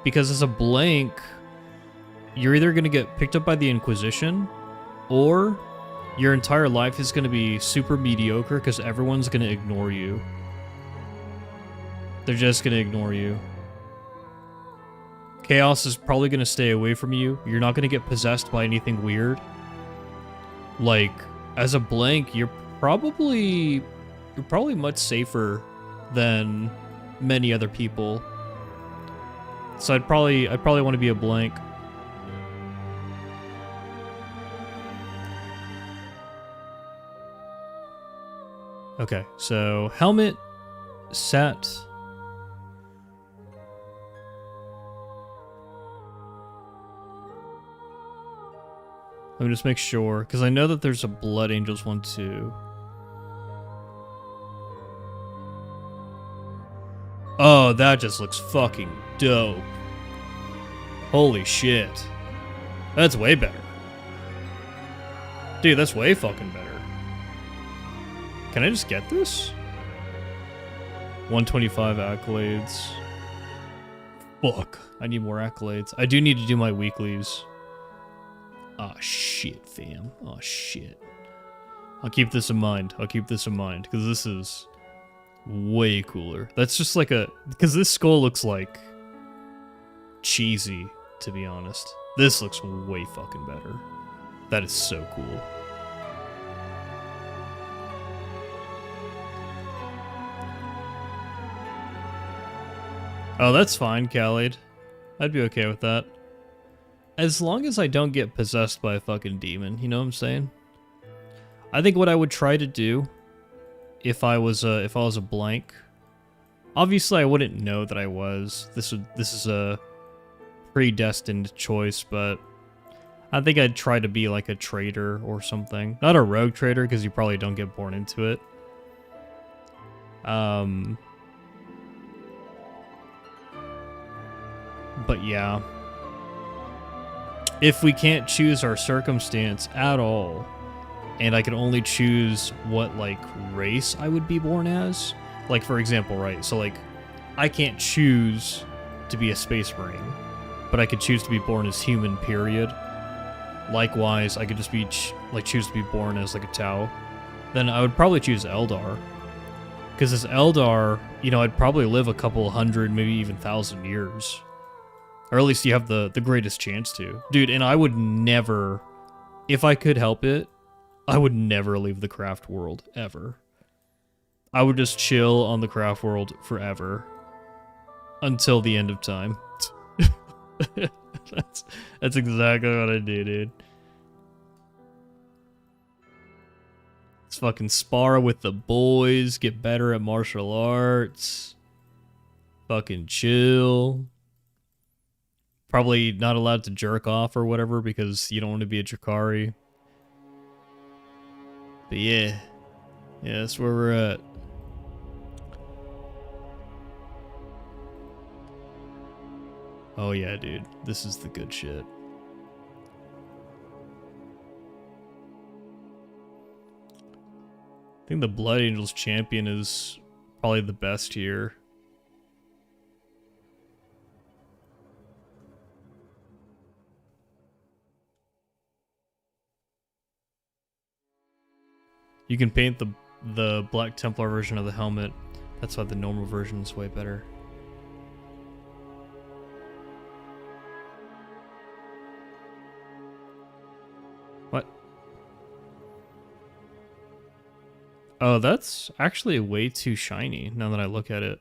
Because as a blank, you're either going to get picked up by the Inquisition, or your entire life is going to be super mediocre because everyone's going to ignore you. They're just going to ignore you. Chaos is probably going to stay away from you. You're not going to get possessed by anything weird. Like, as a blank, you're probably much safer than many other people. So I'd probably want to be a blank. Okay, so helmet set. Let me just make sure, because I know that there's a Blood Angels one too. Oh, that just looks fucking dope. Holy shit. That's way better. Dude, that's way fucking better. Can I just get this? 125 accolades. Fuck. I need more accolades. I do need to do my weeklies. Ah, shit, fam. Oh, shit. I'll keep this in mind. I'll keep this in mind, because this is way cooler. That's just like a... Because this skull looks like cheesy, to be honest. This looks way fucking better. That is so cool. Oh, that's fine, Khalid. I'd be okay with that. As long as I don't get possessed by a fucking demon, you know what I'm saying? I think what I would try to do if I was a blank. Obviously I wouldn't know that I was. This is a predestined choice, but I think I'd try to be like a traitor or something. Not a rogue traitor, because you probably don't get born into it. But yeah. If we can't choose our circumstance at all, and I can only choose what, like, race I would be born as, like, for example, right, so, like, I can't choose to be a Space Marine, but I could choose to be born as human, period. Likewise, I could just be, choose to be born as, like, a Tau. Then I would probably choose Eldar. Because as Eldar, you know, I'd probably live a couple hundred, maybe even 1,000 years. Or at least you have the greatest chance to. Dude, and I would never, if I could help it, I would never leave the craft world, ever. I would just chill on the craft world forever. Until the end of time. That's exactly what I do, dude. Let's fucking spar with the boys, get better at martial arts. Fucking chill. Probably not allowed to jerk off or whatever because you don't want to be a Drakari. But yeah. Yeah, that's where we're at. Oh yeah, dude. This is the good shit. I think the Blood Angels champion is probably the best here. You can paint the Black Templar version of the helmet. That's why the normal version is way better. What? Oh, that's actually way too shiny now that I look at it.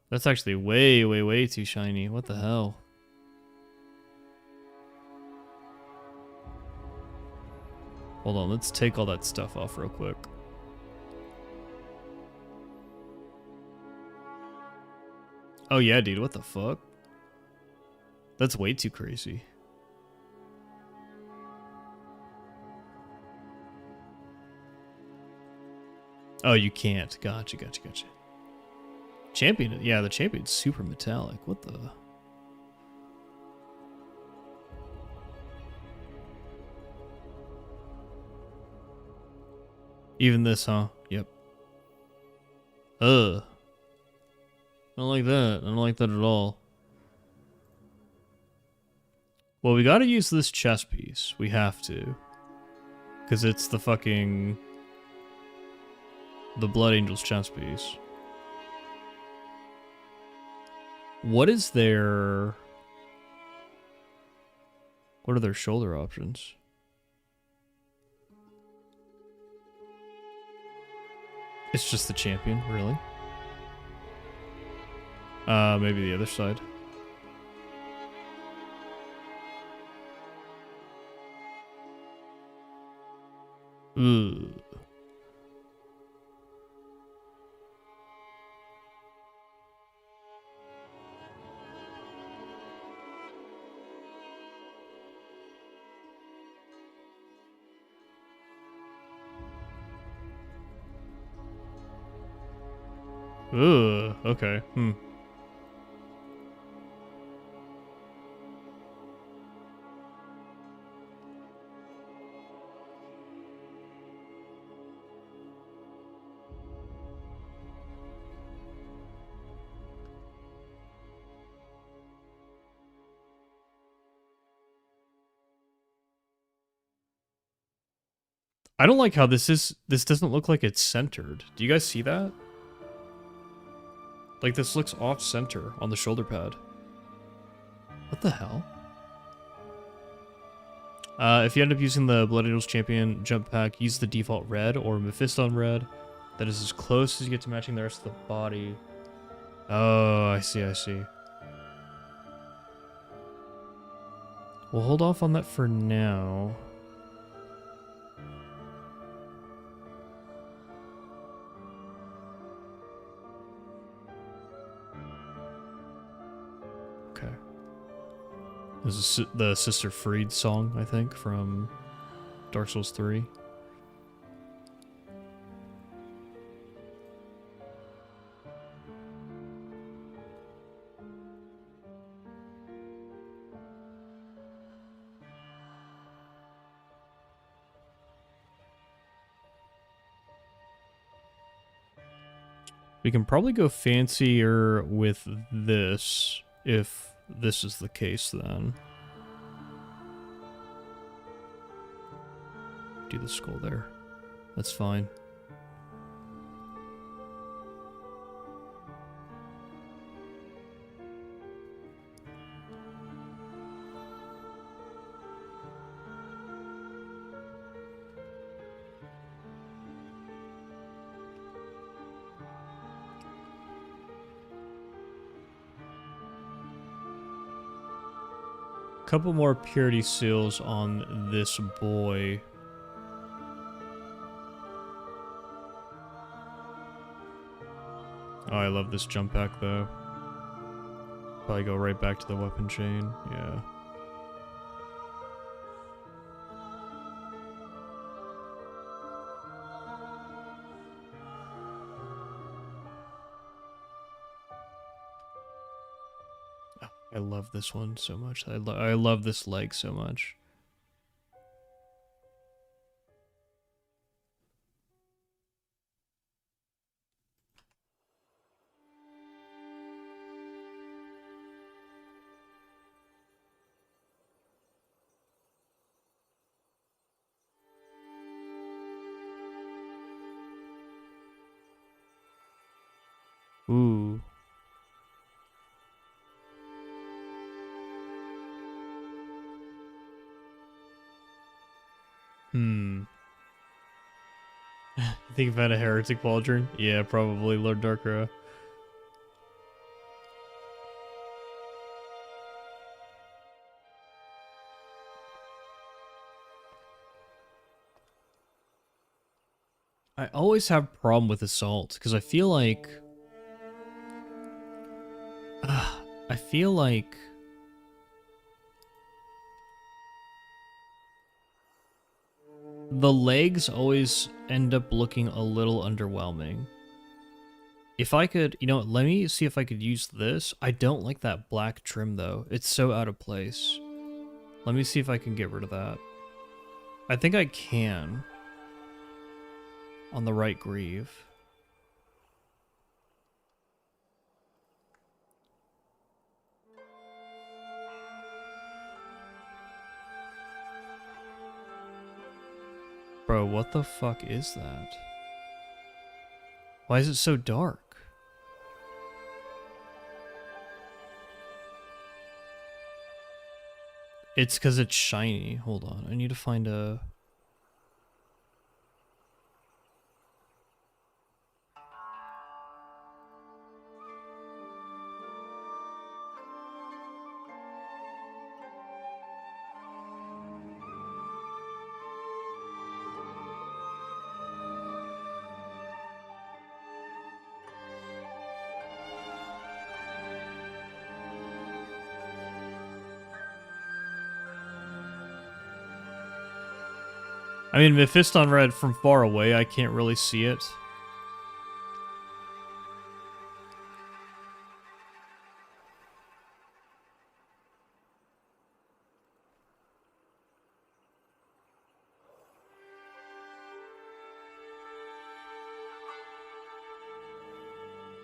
That's actually way, way, way too shiny. What the hell? Hold on, let's take all that stuff off real quick. Oh yeah, dude, what the fuck? That's way too crazy. Oh, you can't. Gotcha, gotcha, gotcha. Champion, yeah, the champion's super metallic. What the... Even this, huh? Yep. Ugh. I don't like that. I don't like that at all. Well, we gotta use this chess piece. We have to. Because it's the fucking... the Blood Angels chess piece. What is their... what are their shoulder options? It's just the champion, really? Maybe the other side. Ugh. Ugh. Okay. I don't like how this doesn't look like it's centered. Do you guys see that? Like, this looks off-center on the shoulder pad. What the hell? If you end up using the Blood Angels Champion jump pack, use the default red or Mephiston red. That is as close as you get to matching the rest of the body. Oh, I see, I see. We'll hold off on that for now. Okay. This is the Sister Freed song, I think, from Dark Souls 3. We can probably go fancier with this, if this is the case then. Do the skull there. That's fine. Couple more purity seals on this boy. Oh, I love this jump pack though. Probably go right back to the weapon chain. Yeah. I love this one so much. I love this leg so much. Ooh. Think about a heretic pauldron? Yeah, probably Lord Darkra. I always have a problem with Assault, because I feel like... I feel like... the legs always end up looking a little underwhelming. If I could, you know, let me see if I could use this. I don't like that black trim though. It's so out of place. Let me see if I can get rid of that. I think I can. On the right greave. Bro, what the fuck is that? Why is it so dark? It's because it's shiny. Hold on. I need to find a... I mean, Mephiston Red from far away, I can't really see it.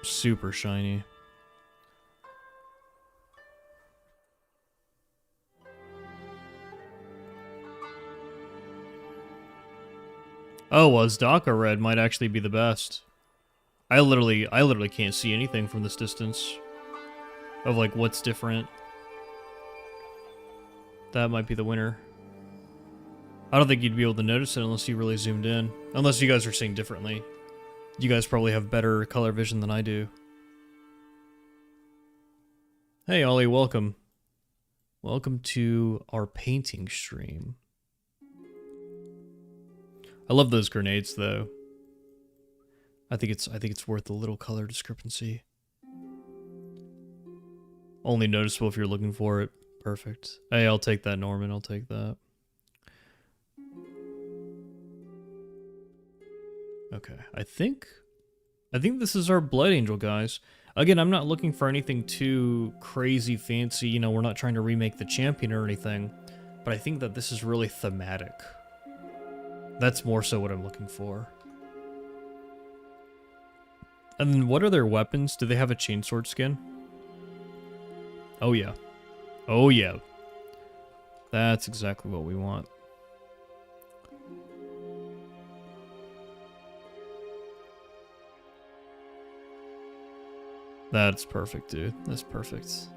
Super shiny. Oh, well, Zdaka Red might actually be the best. I literally can't see anything from this distance. Of, like, what's different. That might be the winner. I don't think you'd be able to notice it unless you really zoomed in. Unless you guys are seeing differently. You guys probably have better color vision than I do. Hey, Ollie, welcome. Welcome to our painting stream. I love those grenades, though. I think it's worth a little color discrepancy. Only noticeable if you're looking for it. Perfect. Hey, I'll take that, Norman. I'll take that. Okay, I think this is our Blood Angel, guys. Again, I'm not looking for anything too crazy fancy. You know, we're not trying to remake the champion or anything. But I think that this is really thematic. That's more so what I'm looking for. And then what are their weapons? Do they have a chainsword skin? Oh yeah. Oh yeah. That's exactly what we want. That's perfect, dude. That's perfect.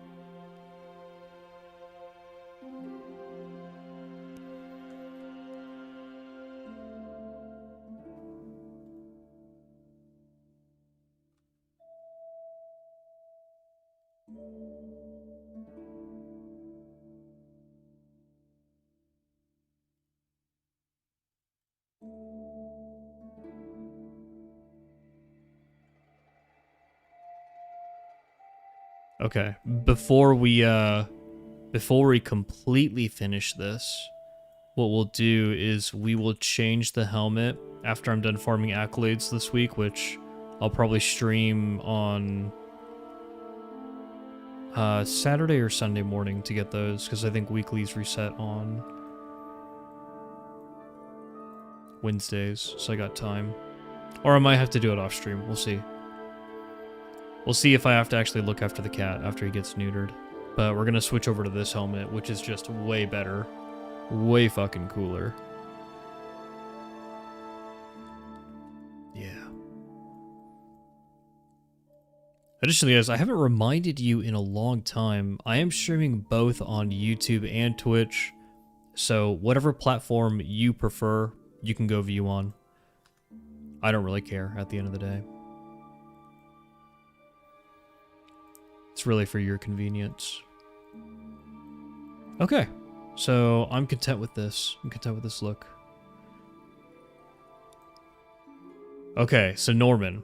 Okay, before we completely finish this, what we'll do is we will change the helmet after I'm done farming accolades this week, which I'll probably stream on Saturday or Sunday morning to get those, because I think weeklies reset on Wednesdays, so I got time. Or I might have to do it off stream, we'll see. We'll see if I have to actually look after the cat after he gets neutered. But we're gonna switch over to this helmet, which is just way better. Way fucking cooler. Yeah. Additionally, guys, I haven't reminded you in a long time. I am streaming both on YouTube and Twitch. So whatever platform you prefer, you can go view on. I don't really care at the end of the day. It's really for your convenience. Okay, so I'm content with this. I'm content with this look. Okay, so Norman.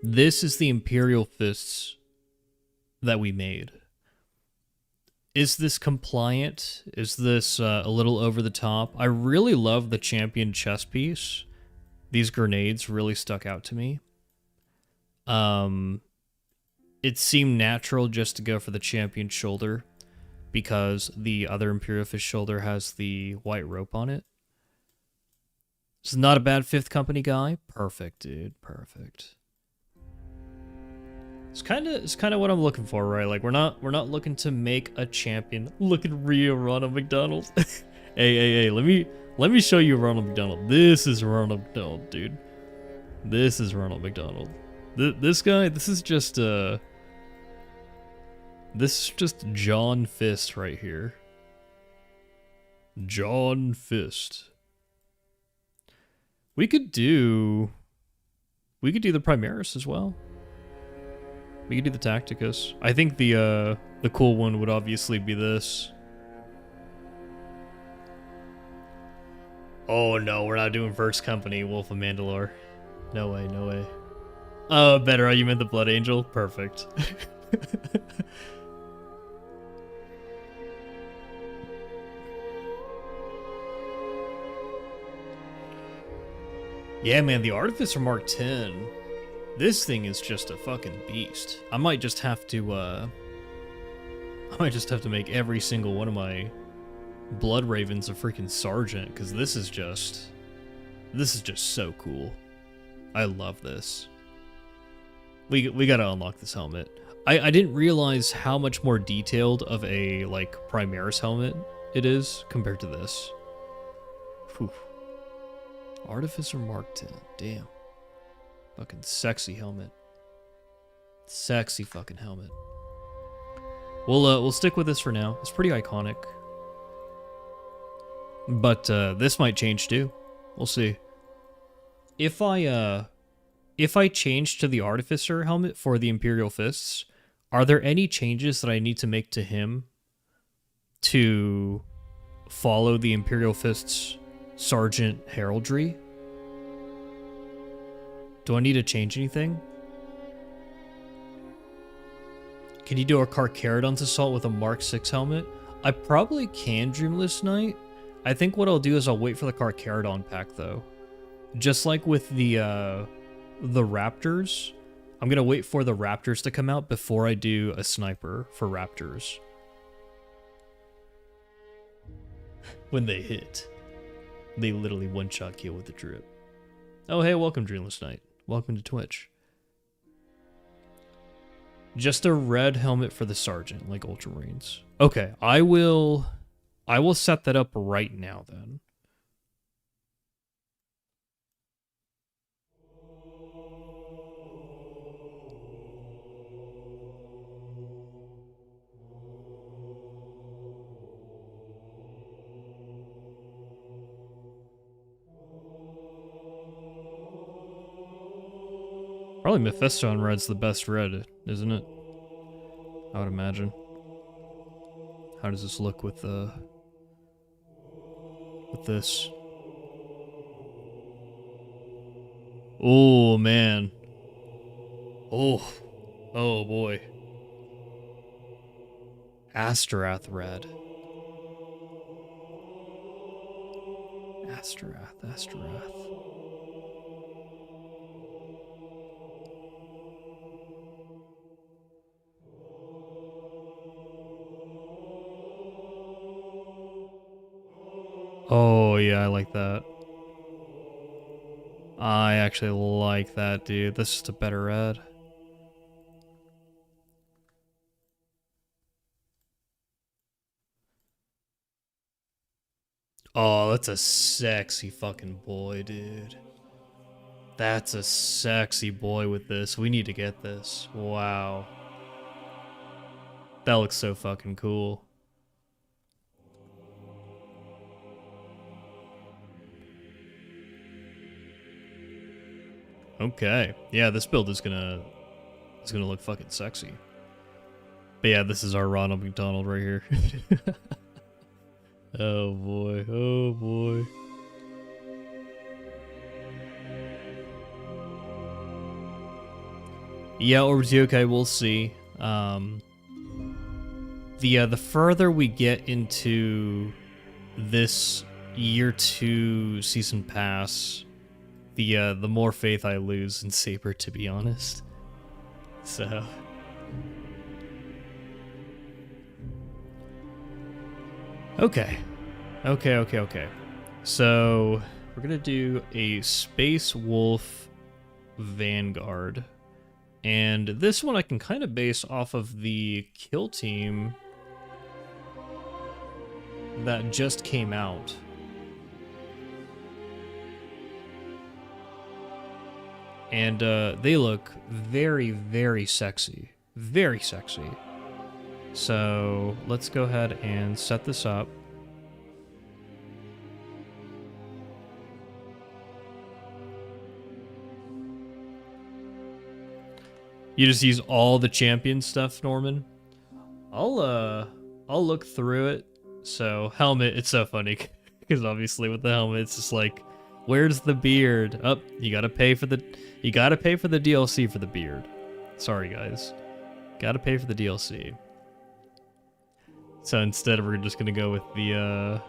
This is the Imperial Fists that we made. Is this compliant? Is this a little over the top? I really love the champion chest piece. These grenades really stuck out to me. It seemed natural just to go for the champion shoulder because the other Imperial Fist shoulder has the white rope on it. This is not a bad Fifth Company guy. Perfect, dude. Perfect. It's kind of what I'm looking for, right? Like we're not looking to make a champion. Look at Rio Ronald McDonald. hey, let me show you Ronald McDonald. This is Ronald McDonald, dude. This is Ronald McDonald. This guy, this is just John Fist right here. John Fist. We could do the Primaris as well. We could do the Tacticus. I think the cool one would obviously be this. Oh no, we're not doing First Company, Wolf of Mandalore. No way, no way. Oh, better. You meant the Blood Angel? Perfect. Yeah, man, the Artificer Mark 10. This thing is just a fucking beast. I might just have to make every single one of my Blood Ravens a freaking sergeant, because this is just so cool. I love this. We gotta unlock this helmet. I didn't realize how much more detailed of a like Primaris helmet it is compared to this. Whew. Artificer Mark 10. Damn. Fucking sexy helmet. Sexy fucking helmet. We'll stick with this for now. It's pretty iconic. But this might change too. We'll see. If I change to the Artificer helmet for the Imperial Fists, are there any changes that I need to make to him to follow the Imperial Fists Sergeant heraldry? Do I need to change anything? Can you do a Carcharodon's Assault with a Mark 6 helmet? I probably can, Dreamless Knight. I think what I'll do is I'll wait for the Carcharodon pack, though. Just like with the Raptors, I'm going to wait for the Raptors to come out before I do a Sniper for Raptors. When they hit, they literally one-shot kill with the drip. Oh, hey, welcome, Dreamless Knight. Welcome to Twitch. Just a red helmet for the Sergeant, like Ultramarines. Okay, I will set that up right now, then. Probably Mephisto on red's the best red, isn't it? I would imagine. How does this look with this? Oh man. Oh boy. Astorath red. Astorath. Oh, yeah, I like that. I actually like that, dude. This is a better red. Oh, that's a sexy fucking boy, dude. That's a sexy boy with this. We need to get this. Wow. That looks so fucking cool. Okay. Yeah, this build is gonna look fucking sexy. But yeah, this is our Ronald McDonald right here. Oh boy. Oh boy. Yeah, or okay, we'll see. The further we get into this year 2 season pass, the more faith I lose in Saber, to be honest. So okay. So we're gonna do a Space Wolf Vanguard. And this one I can kind of base off of the kill team that just came out. And they look very, very sexy. Very sexy. So let's go ahead and set this up. You just use all the champion stuff, Norman? I'll look through it. So helmet, it's so funny because obviously with the helmet it's just like, where's the beard? Oh, you gotta pay for the DLC for the beard. Sorry guys. Gotta pay for the DLC. So instead we're just gonna go with the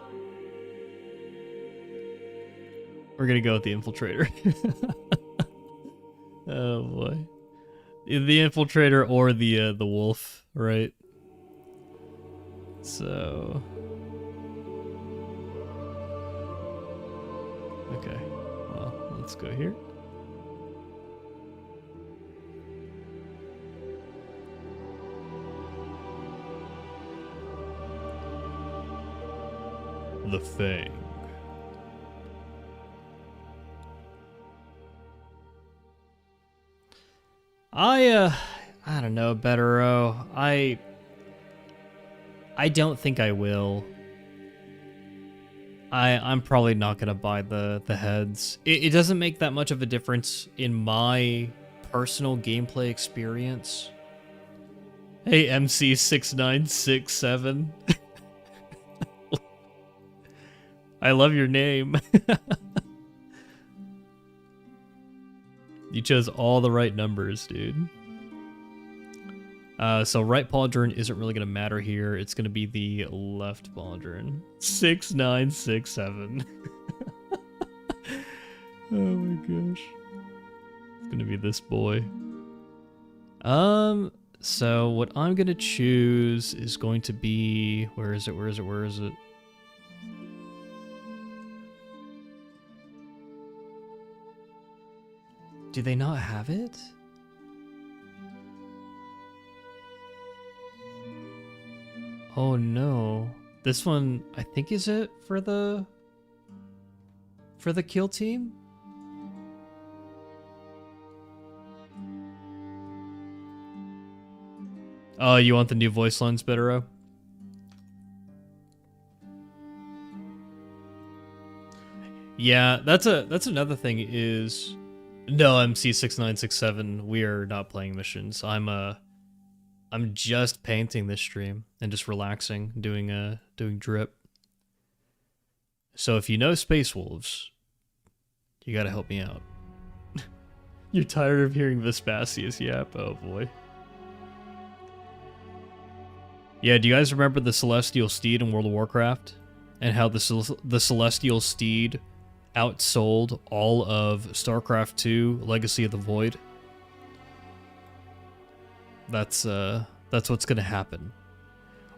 we're gonna go with the infiltrator. Oh boy. The infiltrator or the wolf, right? So okay. Well, let's go here. The Fang. I don't know, Betero. I don't think I will. I'm probably not gonna buy the heads. It doesn't make that much of a difference in my personal gameplay experience. Hey, MC6967. I love your name. You chose all the right numbers, dude. So right pauldron isn't really going to matter here. It's going to be the left pauldron. 6967. Oh my gosh. It's going to be this boy. So what I'm going to choose is going to be... Where is it? Do they not have it? Oh no. This one, I think, is it for the kill team? Oh, you want the new voice lines, Betero? Yeah, that's another thing is, no, MC6967, we are not playing missions. I'm just painting this stream and just relaxing, doing drip. So if you know Space Wolves, you gotta help me out. You're tired of hearing Vespasius yap? Oh boy. Yeah, do you guys remember the Celestial Steed in World of Warcraft? And how the Celestial Steed outsold all of StarCraft 2 Legacy of the Void? That's what's gonna happen.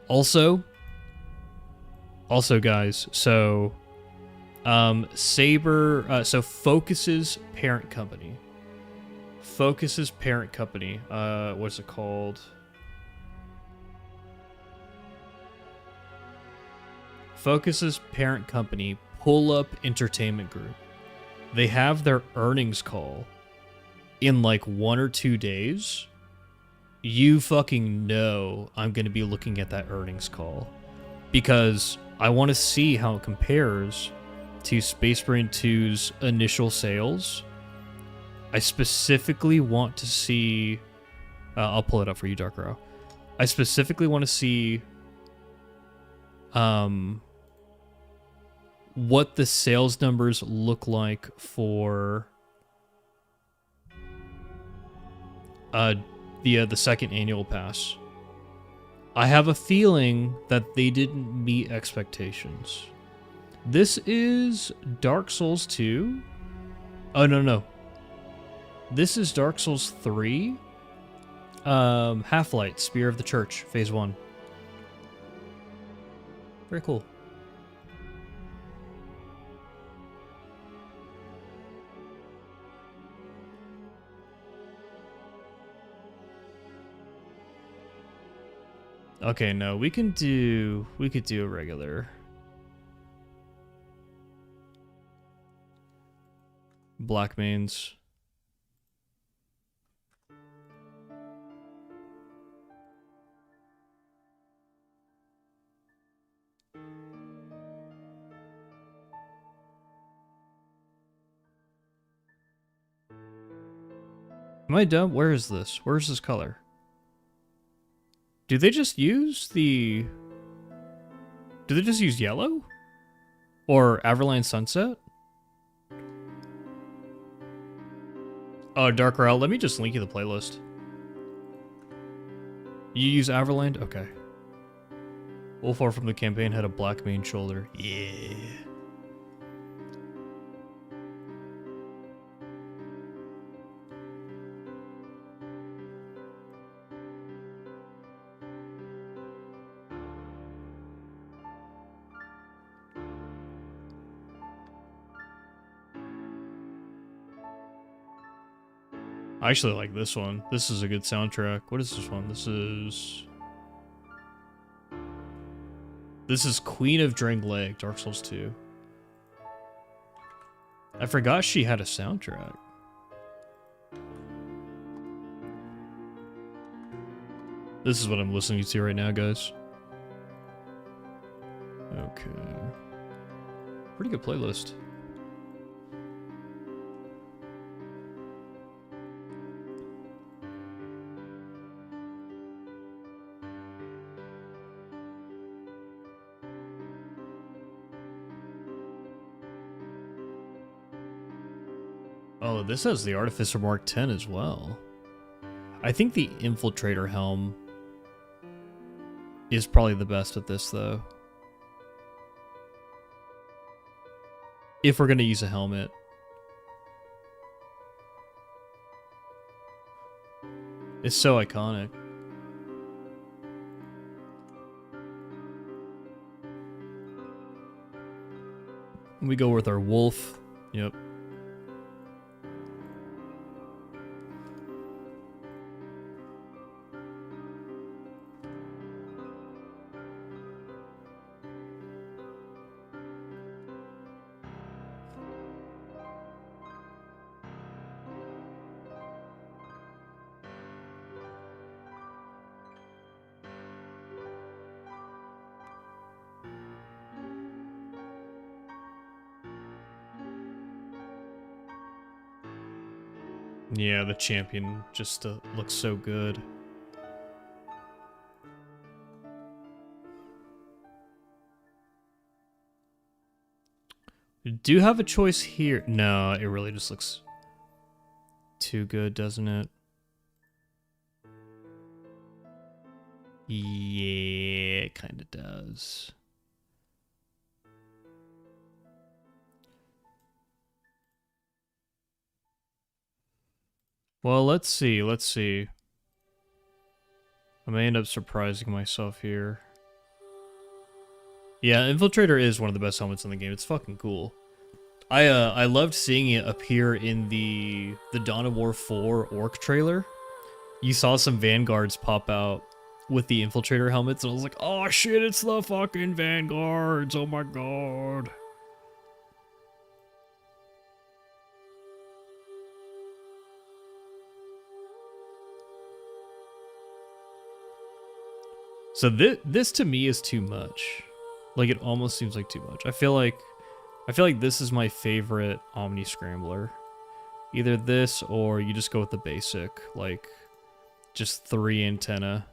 Also guys, so Saber, so Focus's parent company. What's it called? Focus's parent company, Pull Up Entertainment Group. They have their earnings call in like 1 or 2 days. You fucking know I'm going to be looking at that earnings call because I want to see how it compares to Space Marine 2's initial sales. I specifically want to see... I'll pull it up for you, Dark Arrow. I specifically want to see what the sales numbers look like for the second annual pass. I have a feeling that they didn't meet expectations. This is Dark Souls 2. Oh, no. This is Dark Souls 3. Half-Light, Spear of the Church, Phase 1. Very cool. Okay, no, we could do a regular Black Mains. Am I dumb? Where is this? Where's this color? Do they just use yellow? Or Everline Sunset? Oh, Dark Route, let me just link you the playlist. You use Everland? Okay. Wolfar from the campaign had a black mane shoulder. Yeah. I actually like this one. This is a good soundtrack. What is this one? This is Queen of Drangleic, Dark Souls 2. I forgot she had a soundtrack. This is what I'm listening to right now, guys. Okay. Pretty good playlist. Oh, this has the Artificer Mark 10 as well. I think the Infiltrator helm is probably the best at this, though. If we're going to use a helmet. It's so iconic. We go with our wolf. Yep. Yeah, the champion just looks so good. Do you have a choice here? No, it really just looks too good, doesn't it? Yeah, it kind of does. Well, let's see. I may end up surprising myself here. Yeah, Infiltrator is one of the best helmets in the game. It's fucking cool. I loved seeing it appear in the Dawn of War 4 Orc trailer. You saw some Vanguards pop out with the Infiltrator helmets, and I was like, oh shit, it's the fucking Vanguards, oh my god. So this to me is too much. Like, it almost seems like too much. I feel like this is my favorite Omni Scrambler. Either this or you just go with the basic, like just 3 antenna.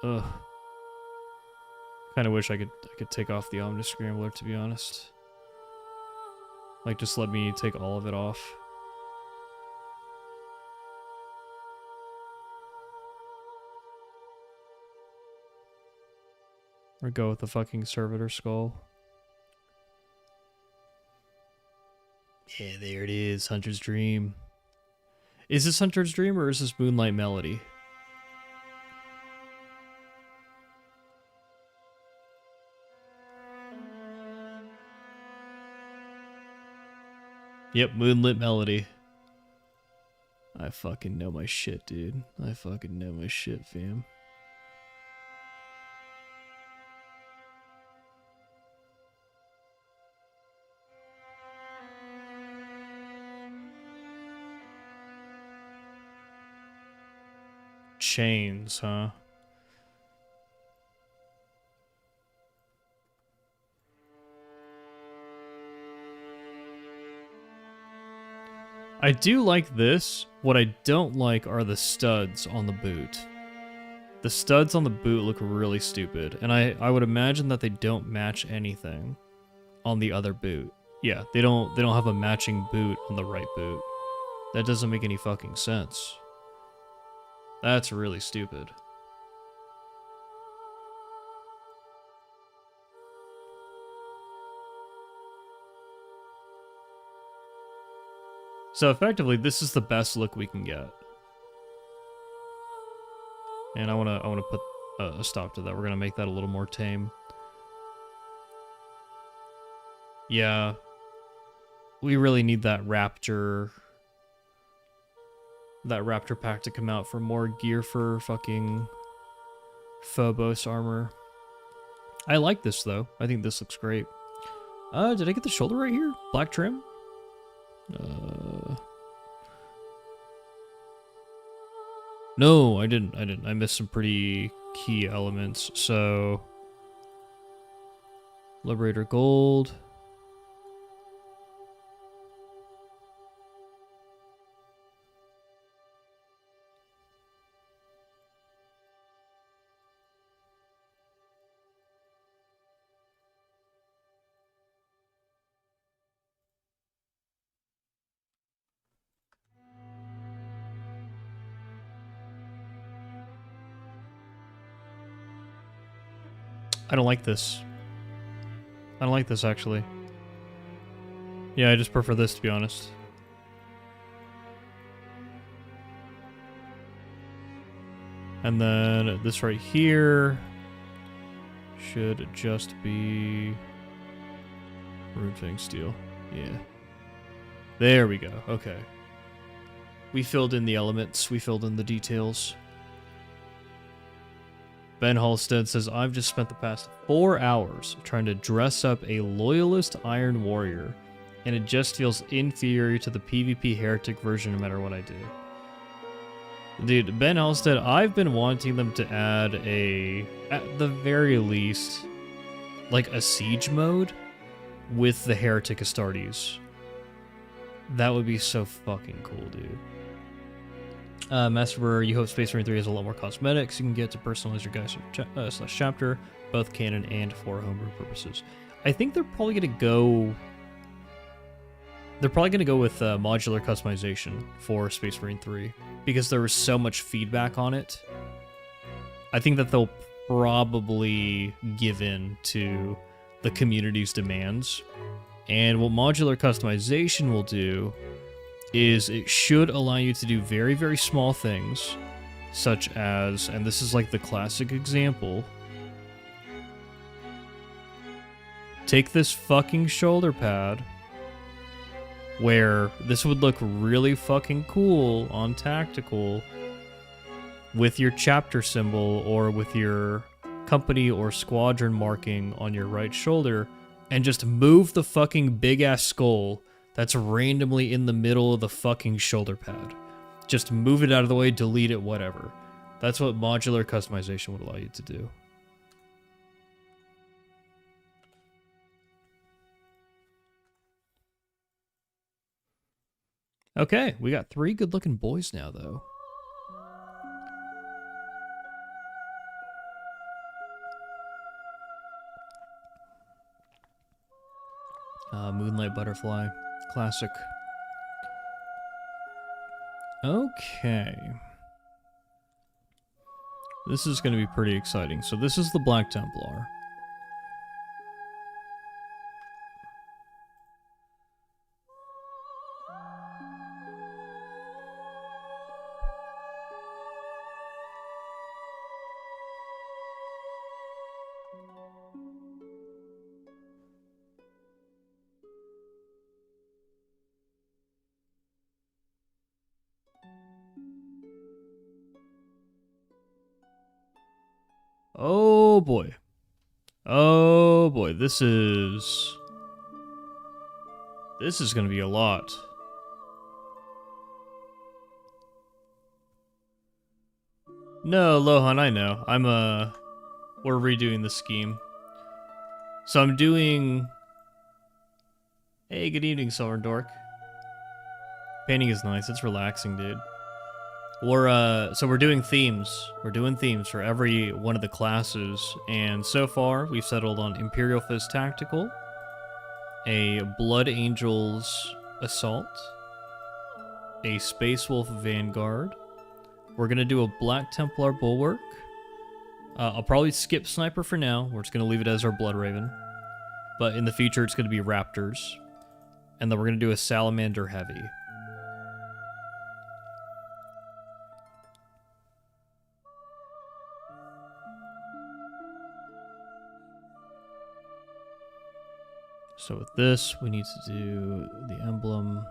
Ugh. Kind of wish I could take off the Omni Scrambler, to be honest. Like, just let me take all of it off. Or go with the fucking Servitor Skull. Yeah, there it is, Hunter's Dream. Is this Hunter's Dream or is this Moonlight Melody? Yep, Moonlit Melody. I fucking know my shit, dude. I fucking know my shit, fam. Chains, huh? I do like this. What I don't like are the studs on the boot. The studs on the boot look really stupid, and I would imagine that they don't match anything on the other boot. Yeah, they don't have a matching boot on the right boot. That doesn't make any fucking sense. That's really stupid. So effectively, this is the best look we can get. And I wanna put a stop to that. We're gonna make that a little more tame. Yeah. We really need that Raptor pack to come out for more gear for fucking Phobos armor. I like this though. I think this looks great. Did I get the shoulder right here? Black trim? No, I didn't. I missed some pretty key elements. So Liberator Gold. I don't like this. I don't like this, actually. Yeah, I just prefer this, to be honest. And then this right here should just be Runefang steel. Yeah. There we go. Okay. We filled in the elements. We filled in the details. Ben Halstead says, I've just spent the past 4 hours trying to dress up a loyalist Iron Warrior, and it just feels inferior to the PvP Heretic version no matter what I do. Dude, Ben Halstead, I've been wanting them to add at the very least, like a siege mode with the Heretic Astartes. That would be so fucking cool, dude. Master, you hope Space Marine 3 has a lot more cosmetics you can get to personalize your guys slash chapter, both canon and for homebrew purposes. I think they're probably gonna go. They're probably gonna go with modular customization for Space Marine 3. because there was so much feedback on it. I think that they'll probably give in to the community's demands. And what modular customization will do is it should allow you to do very, very small things, such as, and this is like the classic example, take this fucking shoulder pad, where this would look really fucking cool on Tactical with your chapter symbol or with your company or squadron marking on your right shoulder, and just move the fucking big ass skull that's randomly in the middle of the fucking shoulder pad. Just move it out of the way, delete it, whatever. That's what modular customization would allow you to do. Okay, we got 3 good-looking boys now, though. Moonlight Butterfly. Classic. Okay. This is going to be pretty exciting. So this is the Black Templar. Oh boy. Oh boy, this is going to be a lot. No, Lohan, I know. We're redoing the scheme. So I'm doing... Hey, good evening, Silver Dork. Painting is nice. It's relaxing, dude. So we're doing themes. We're doing themes for every one of the classes, and so far we've settled on Imperial Fist Tactical, a Blood Angels Assault, a Space Wolf Vanguard. We're gonna do a Black Templar Bulwark. I'll probably skip Sniper for now. We're just gonna leave it as our Blood Raven, but in the future it's gonna be Raptors, and then we're gonna do a Salamander Heavy. So with this, we need to do the emblem.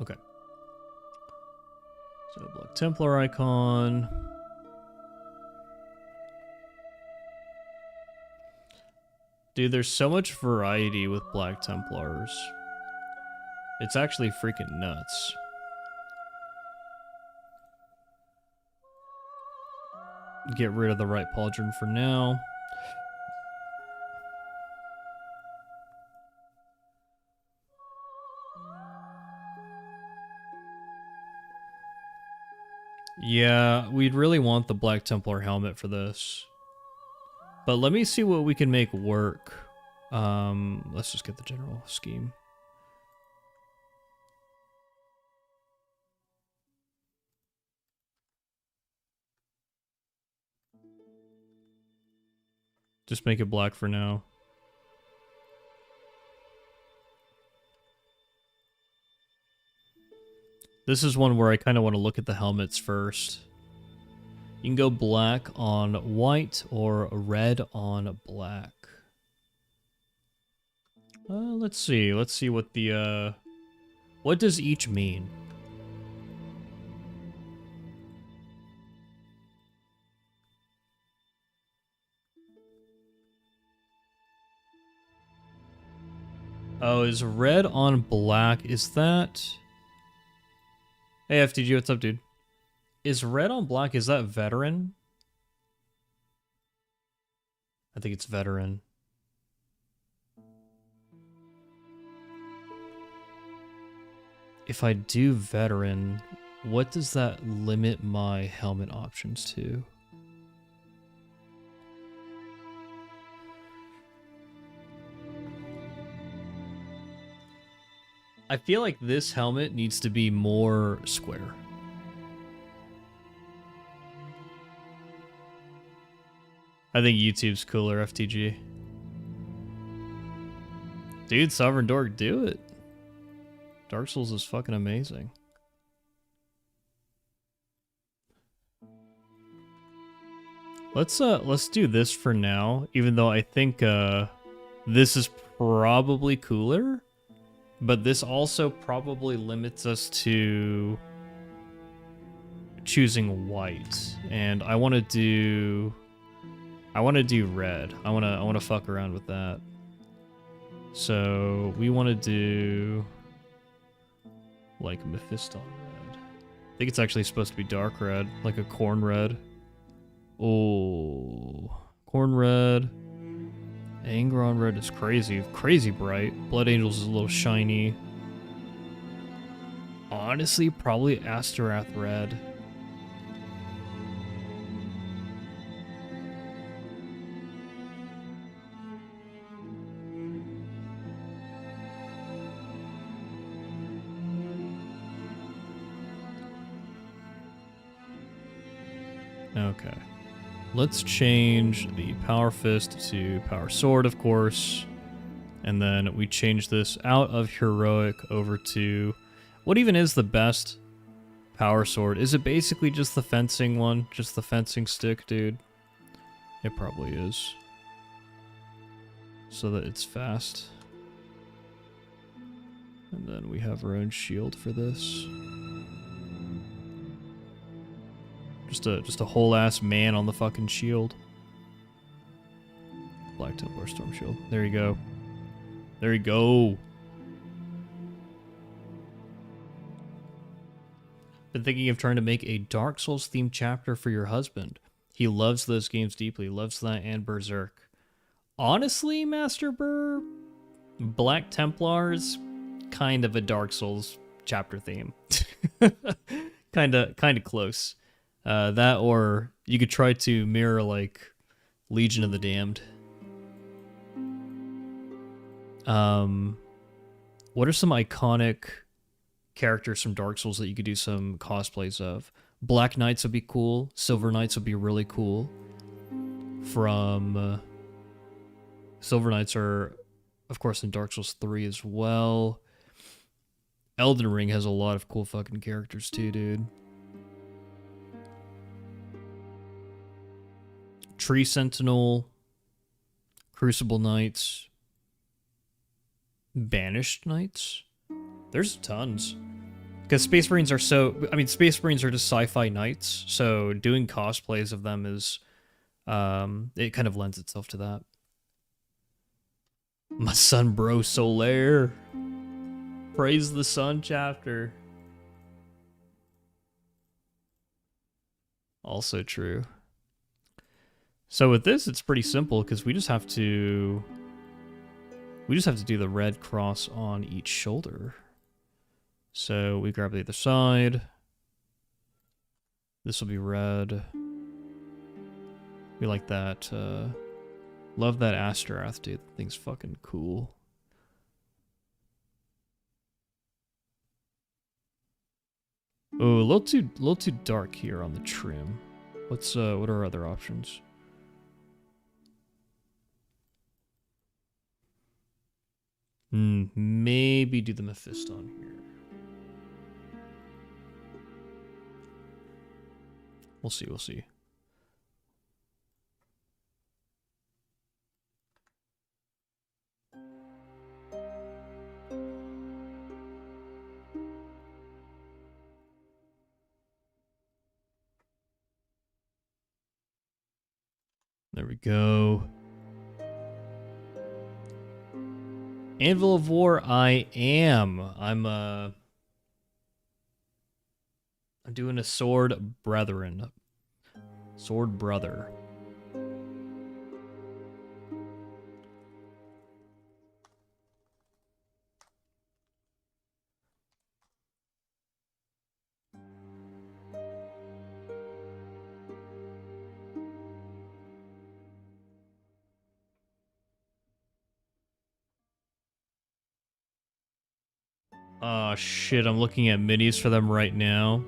Okay. So Black Templar icon. Dude, there's so much variety with Black Templars. It's actually freaking nuts. Get rid of the right pauldron for now. Yeah, we'd really want the Black Templar helmet for this. But let me see what we can make work. Let's just get the general scheme. Just make it black for now. This is one where I kind of want to look at the helmets first. You can go black on white or red on black. Let's see. Let's see what the, what does each mean? Oh, is red on black, is that... Hey, FTG, what's up, dude? Is red on black, is that veteran? I think it's veteran. If I do veteran, what does that limit my helmet options to? I feel like this helmet needs to be more square. I think YouTube's cooler, FTG. Dude, Sovereign Dork, do it. Dark Souls is fucking amazing. Let's do this for now, even though I think this is probably cooler, but this also probably limits us to choosing white. And I want to do red. I want to fuck around with that. So we want to do like Mephiston red. I think it's actually supposed to be dark red, like a corn red. Oh, corn red. Angron red is crazy, crazy bright. Blood Angels is a little shiny. Honestly, probably Asterath red. Okay. Let's change the Power Fist to Power Sword, of course. And then we change this out of Heroic over to... What even is the best Power Sword? Is it basically just the fencing one? Just the fencing stick, dude? It probably is. So that it's fast. And then we have our own shield for this. Just a whole ass man on the fucking shield. Black Templar Storm Shield. There you go. There you go. Been thinking of trying to make a Dark Souls themed chapter for your husband. He loves those games deeply. Loves that and Berserk. Honestly, Master Burr, Black Templars, kind of a Dark Souls chapter theme. Kinda close. That, or you could try to mirror like Legion of the Damned. What are some iconic characters from Dark Souls that you could do some cosplays of? Black Knights would be cool. Silver Knights would be really cool. From Silver Knights are, of course, in Dark Souls 3 as well. Elden Ring has a lot of cool fucking characters too, dude. Tree Sentinel, Crucible Knights, Banished Knights. There's tons. Because Space Marines are so... I mean, Space Marines are just sci-fi knights, so doing cosplays of them is... it kind of lends itself to that. My son, bro, Solaire. Praise the Sun chapter. Also true. So with this, it's pretty simple because we just have to do the red cross on each shoulder. So we grab the other side. This will be red. We like that. Love that Asterath, dude. That thing's fucking cool. Oh, a little too dark here on the trim. What are our other options? Maybe do the Mephiston here. We'll see, we'll see. There we go. Anvil of War, I am. I'm doing a Sword Brethren. Sword Brother. Oh shit, I'm looking at minis for them right now.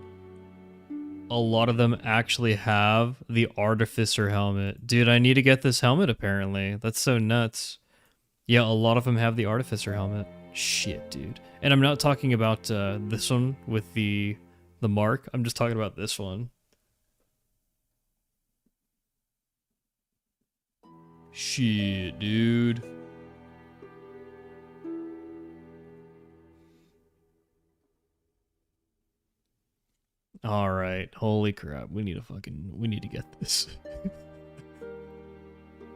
A lot of them actually have the Artificer helmet. Dude, I need to get this helmet apparently. That's so nuts. Yeah, a lot of them have the Artificer helmet. Shit, dude. And I'm not talking about this one with the mark. I'm just talking about this one. Shit, dude. All right. Holy crap. We need to get this.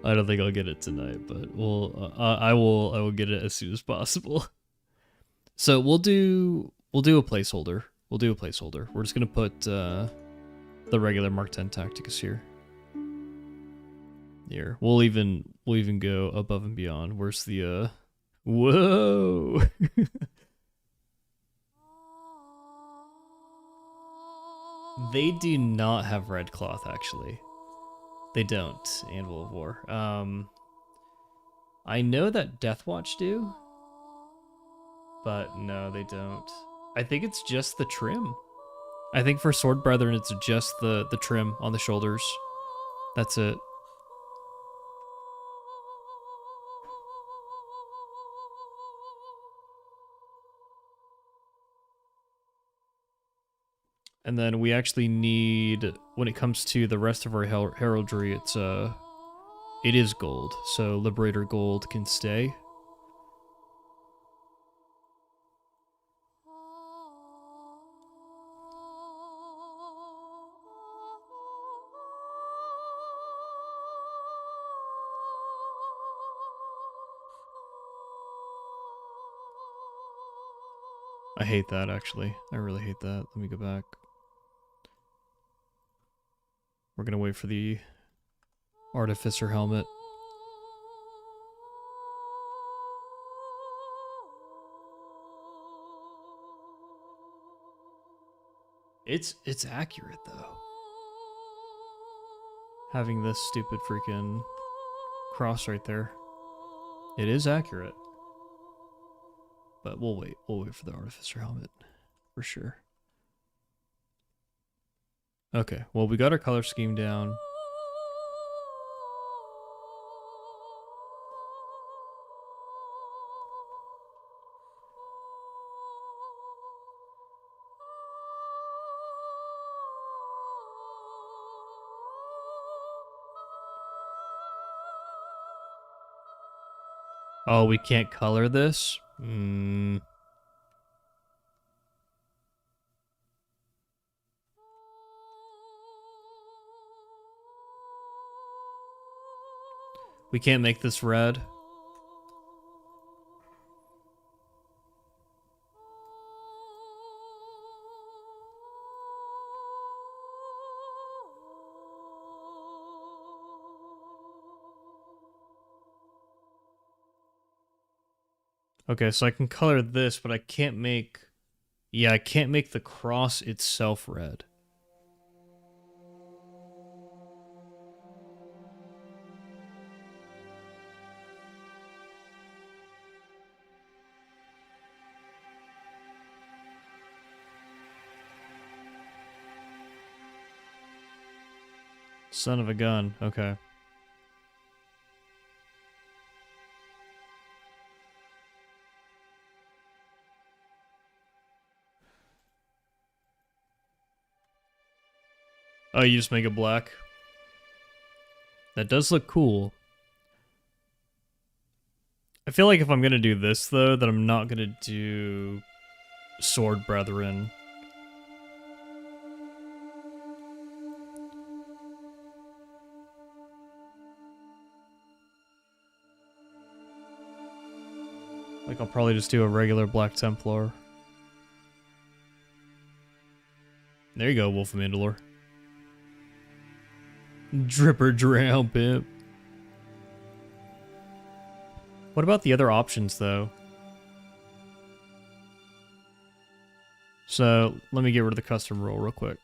I don't think I'll get it tonight, but I will get it as soon as possible. So we'll do a placeholder. We'll do a placeholder. We're just going to put the regular Mark 10 Tacticus here. Here. We'll even go above and beyond. Where's the whoa. They do not have red cloth, actually. They don't, Anvil of War. I know that Deathwatch do, but no, they don't. I think it's just the trim. I think for Sword Brethren, it's just the trim on the shoulders. That's it. And then we actually need, when it comes to the rest of our heraldry, it is gold. So Liberator Gold can stay. I hate that, actually. I really hate that. Let me go back. We're gonna wait for the Artificer helmet. It's accurate, though. Having this stupid freaking cross right there. It is accurate. But we'll wait. We'll wait for the Artificer helmet. For sure. Okay, well, we got our color scheme down. Oh, we can't color this? We can't make this red. Okay, so I can color this, but I can't make... Yeah, I can't make the cross itself red. Son of a gun. Okay. Oh, you just make it black? That does look cool. I feel like if I'm gonna do this, though, then I'm not gonna do Sword Brethren. Like, I'll probably just do a regular Black Templar. There you go, Wolf of Mandalore. Dripper drown, pimp. What about the other options, though? So, let me get rid of the custom rule real quick.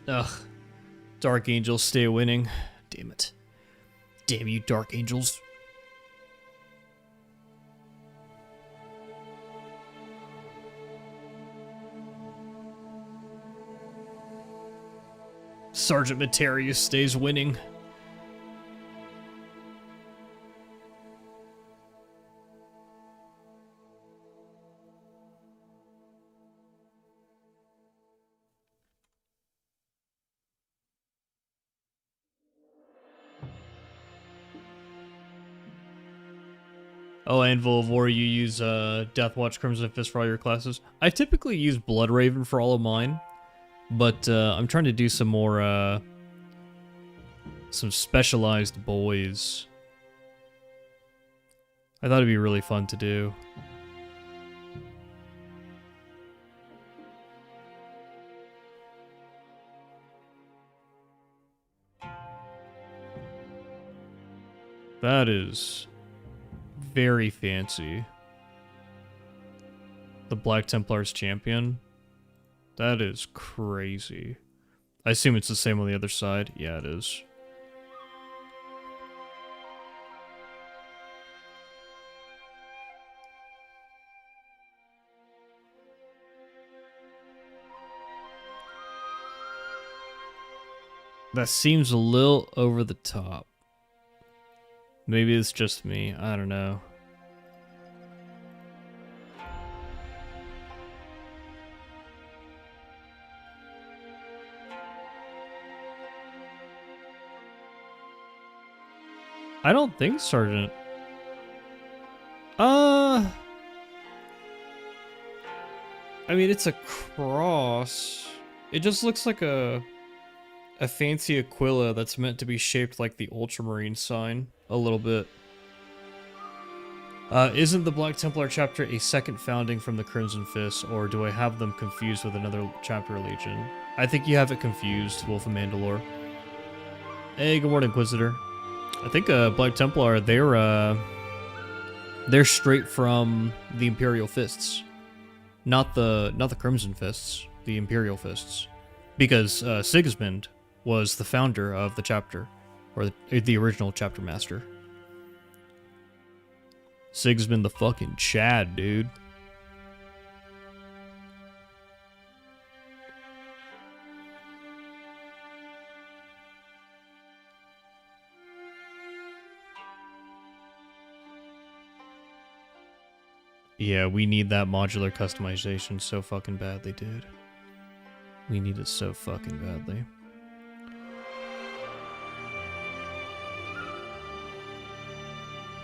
Ugh. Dark Angels stay winning. Damn it. Damn you, Dark Angels. Sergeant Materius stays winning. Oh, Anvil of War, you use Deathwatch Crimson Fist for all your classes? I typically use Bloodraven for all of mine, but I'm trying to do some more, some specialized boys. I thought it'd be really fun to do. That is very fancy. The Black Templar's champion? That is crazy. I assume it's the same on the other side. Yeah, it is. That seems a little over the top. Maybe it's just me. I don't know. I don't think Sergeant. I mean, it's a cross. It just looks like a fancy Aquila that's meant to be shaped like the Ultramarine sign a little bit. Isn't the Black Templar chapter a second founding from the Crimson Fist, or do I have them confused with another chapter legion? I think you have it confused, Wolf of Mandalore. Hey, good morning, Inquisitor. I think Black Templar, they're straight from the Imperial Fists, not the Crimson Fists, the Imperial Fists, because Sigismund was the founder of the chapter, or the original chapter master. Sigismund the fucking Chad, dude. Yeah, we need that modular customization so fucking badly, dude. We need it so fucking badly.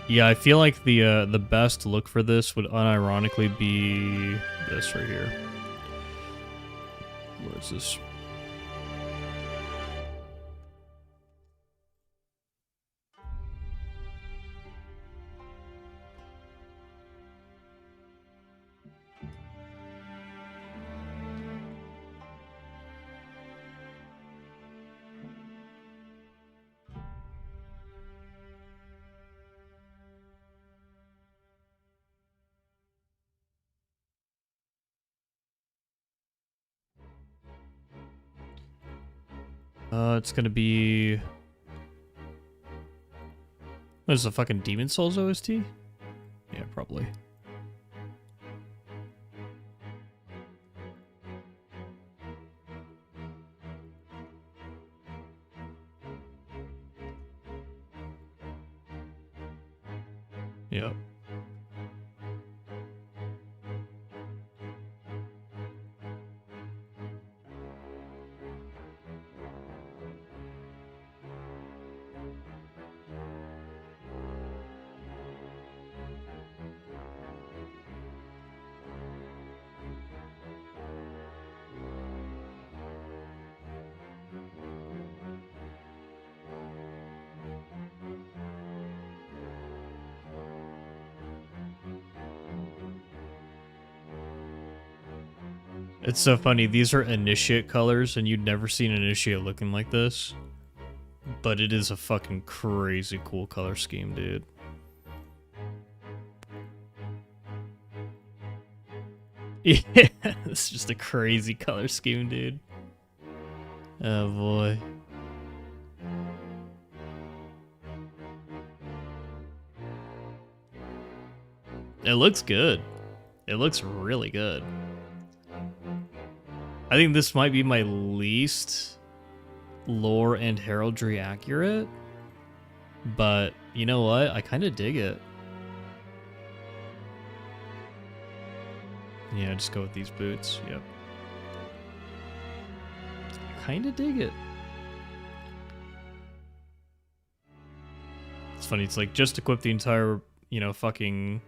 Yeah, I feel like the best look for this would unironically be this right here. Where is this? It's gonna be... What is this, a fucking Demon Souls OST? Yeah, probably. Yep. It's so funny, these are Initiate colors, and you'd never seen an Initiate looking like this. But it is a fucking crazy cool color scheme, dude. Yeah, it's just a crazy color scheme, dude. Oh boy. It looks good. It looks really good. I think this might be my least lore and heraldry accurate, but you know what? I kind of dig it. Yeah, just go with these boots. Yep. Kind of dig it. It's funny. It's like just equip the entire, you know, fucking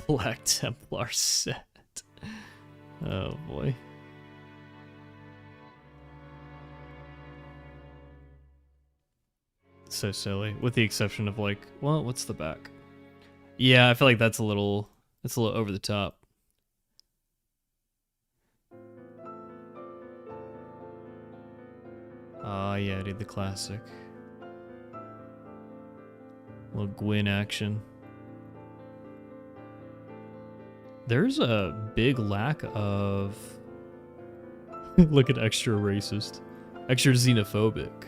Black Templar set. Oh boy. So silly. With the exception of like, well, what's the back? Yeah, I feel like that's a little over the top. Ah, yeah, dude, the classic. A little Gwyn action. There's a big lack of... Look at extra racist. Extra xenophobic.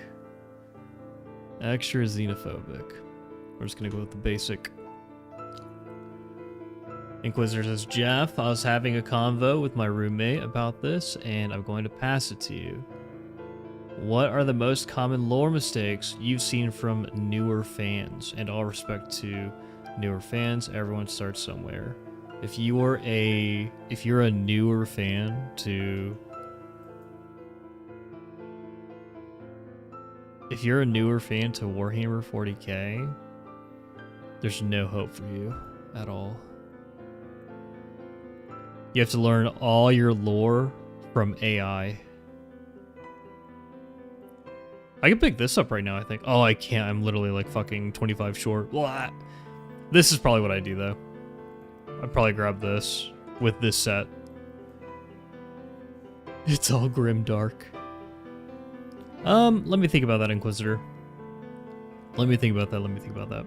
Extra xenophobic. We're just gonna go with the basic. Inquisitor says, Jeff, I was having a convo with my roommate about this, and I'm going to pass it to you. What are the most common lore mistakes you've seen from newer fans? And all respect to newer fans, everyone starts somewhere. If you're a newer fan to Warhammer 40k, there's no hope for you at all. You have to learn all your lore from AI. I can pick this up right now, I think. Oh, I can't. I'm literally like fucking 25 short. Blah. This is probably what I do, though. I'd probably grab this with this set. It's all grim dark. Let me think about that, Inquisitor. Let me think about that.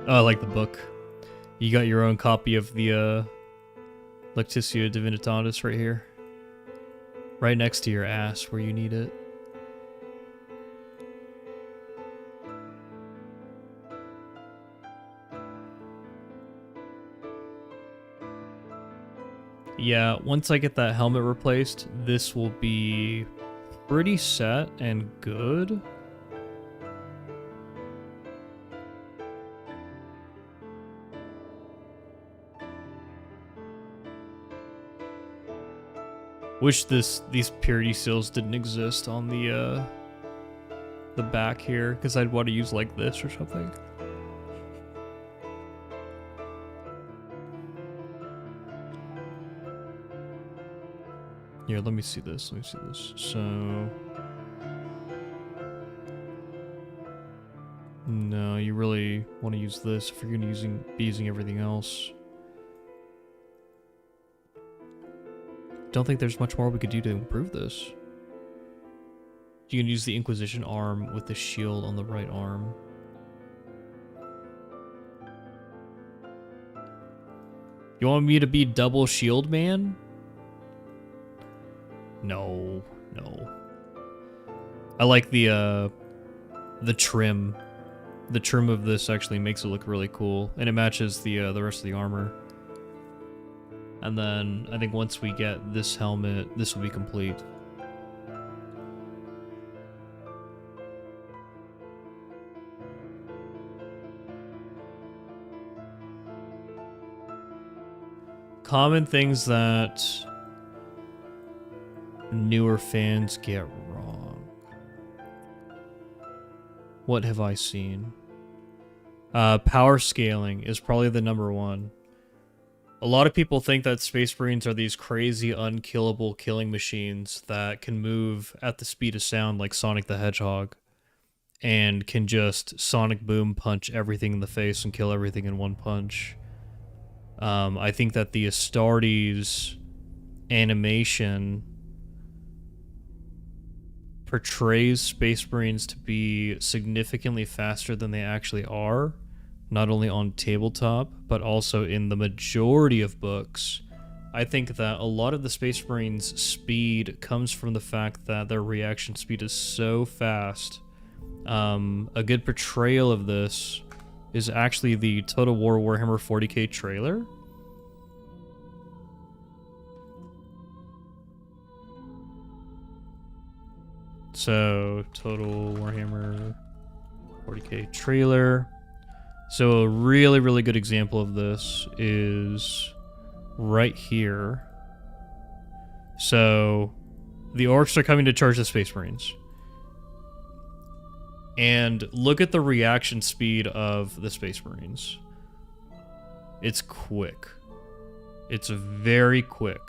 Oh, I like the book. You got your own copy of the, Lectitia Divinitatis right here. Right next to your ass where you need it. Yeah, once I get that helmet replaced, this will be pretty set and good. Wish these purity seals didn't exist on the back here, because I'd want to use like this or something. Here, let me see this. So... No, you really want to use this if you're going to be using everything else. Don't think there's much more we could do to improve this. You can use the Inquisition arm with the shield on the right arm. You want me to be double shield man? No. I like the trim. The trim of this actually makes it look really cool, and it matches the rest of the armor. And then I think once we get this helmet, this will be complete. Common things that newer fans get wrong. What have I seen? Power scaling is probably the number one. A lot of people think that Space Marines are these crazy, unkillable killing machines that can move at the speed of sound like Sonic the Hedgehog and can just sonic boom punch everything in the face and kill everything in one punch. I think that the Astartes animation portrays Space Marines to be significantly faster than they actually are, not only on tabletop, but also in the majority of books. I think that a lot of the Space Marines' speed comes from the fact that their reaction speed is so fast. A good portrayal of this is actually the Total War Warhammer 40k trailer. So, Total Warhammer 40k trailer. So a really, really good example of this is right here. So the orcs are coming to charge the Space Marines. And look at the reaction speed of the Space Marines. It's quick. It's very quick.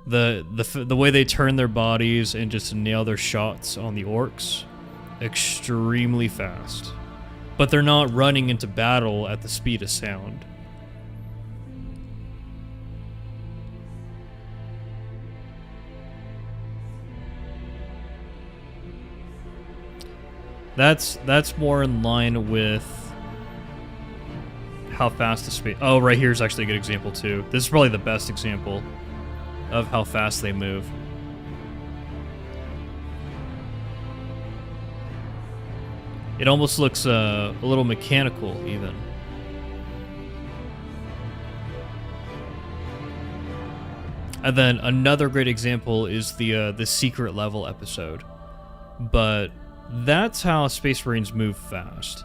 The way they turn their bodies and just nail their shots on the orcs, extremely fast. But they're not running into battle at the speed of sound. That's more in line with how fast the speed. Oh, right here's actually a good example too. This is probably the best example of how fast they move. It almost looks a little mechanical, even. And then another great example is the secret level episode. But that's how Space Marines move fast.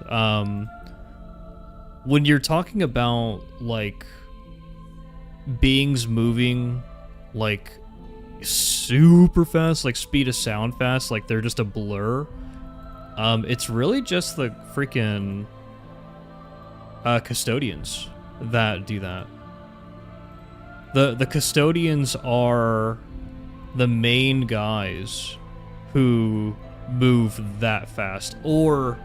When you're talking about, like, beings moving, like, super fast, like speed of sound fast, like they're just a blur, it's really just the freaking custodians that do that. The custodians are the main guys who move that fast, or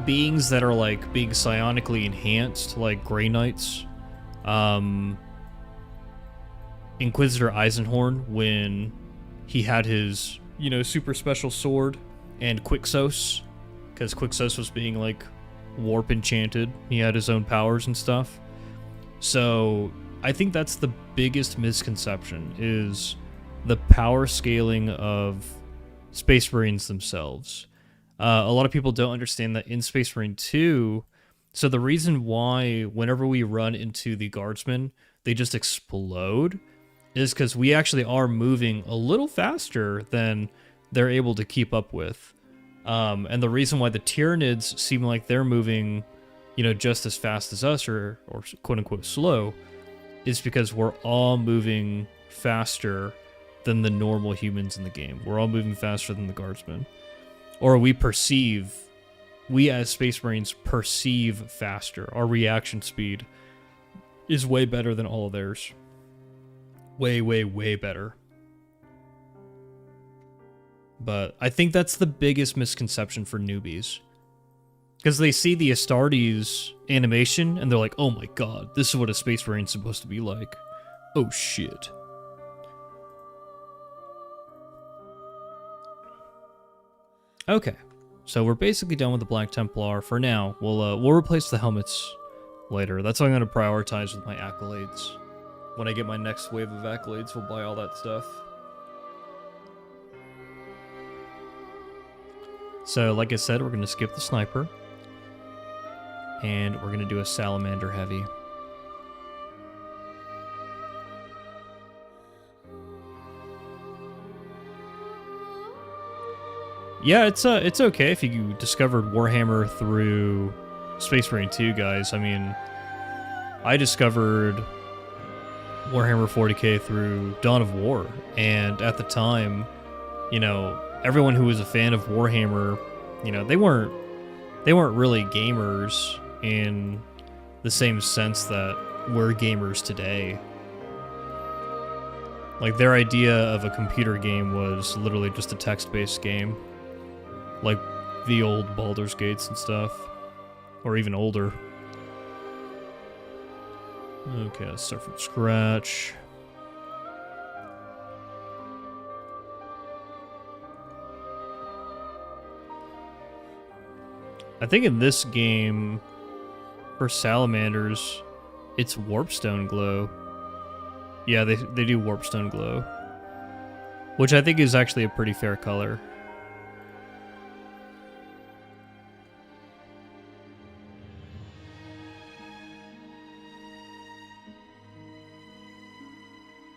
beings that are like being psionically enhanced, like Grey Knights. Inquisitor Eisenhorn, when he had his, you know, super special sword, and Quixos, because Quixos was being like warp enchanted. He had his own powers and stuff. So I think that's the biggest misconception, is the power scaling of Space Marines themselves. A lot of people don't understand that in Space Marine 2, so the reason why whenever we run into the guardsmen, they just explode, is because we actually are moving a little faster than they're able to keep up with. And the reason why the Tyranids seem like they're moving, you know, just as fast as us, or quote-unquote slow, is because we're all moving faster than the normal humans in the game. We're all moving faster than the guardsmen. Or we as Space Marines perceive faster. Our reaction speed is way better than all of theirs. Way, way, way better. But I think that's the biggest misconception for newbies. Because they see the Astartes animation and they're like, oh my god, this is what a Space Marine's supposed to be like. Oh shit. Okay, so we're basically done with the Black Templar for now. We'll replace the helmets later. That's what I'm going to prioritize with my accolades. When I get my next wave of accolades, we'll buy all that stuff. So, like I said, we're going to skip the sniper. And we're going to do a salamander heavy. Yeah, it's okay if you discovered Warhammer through Space Marine 2, guys. I mean, I discovered Warhammer 40k through Dawn of War, and at the time, you know, everyone who was a fan of Warhammer, you know, they weren't really gamers in the same sense that we're gamers today. Like, their idea of a computer game was literally just a text-based game. Like the old Baldur's Gates and stuff. Or even older. Okay, let's start from scratch. I think in this game, for salamanders, it's Warpstone Glow. Yeah, they do Warpstone Glow, which I think is actually a pretty fair color.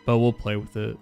But we'll play with it.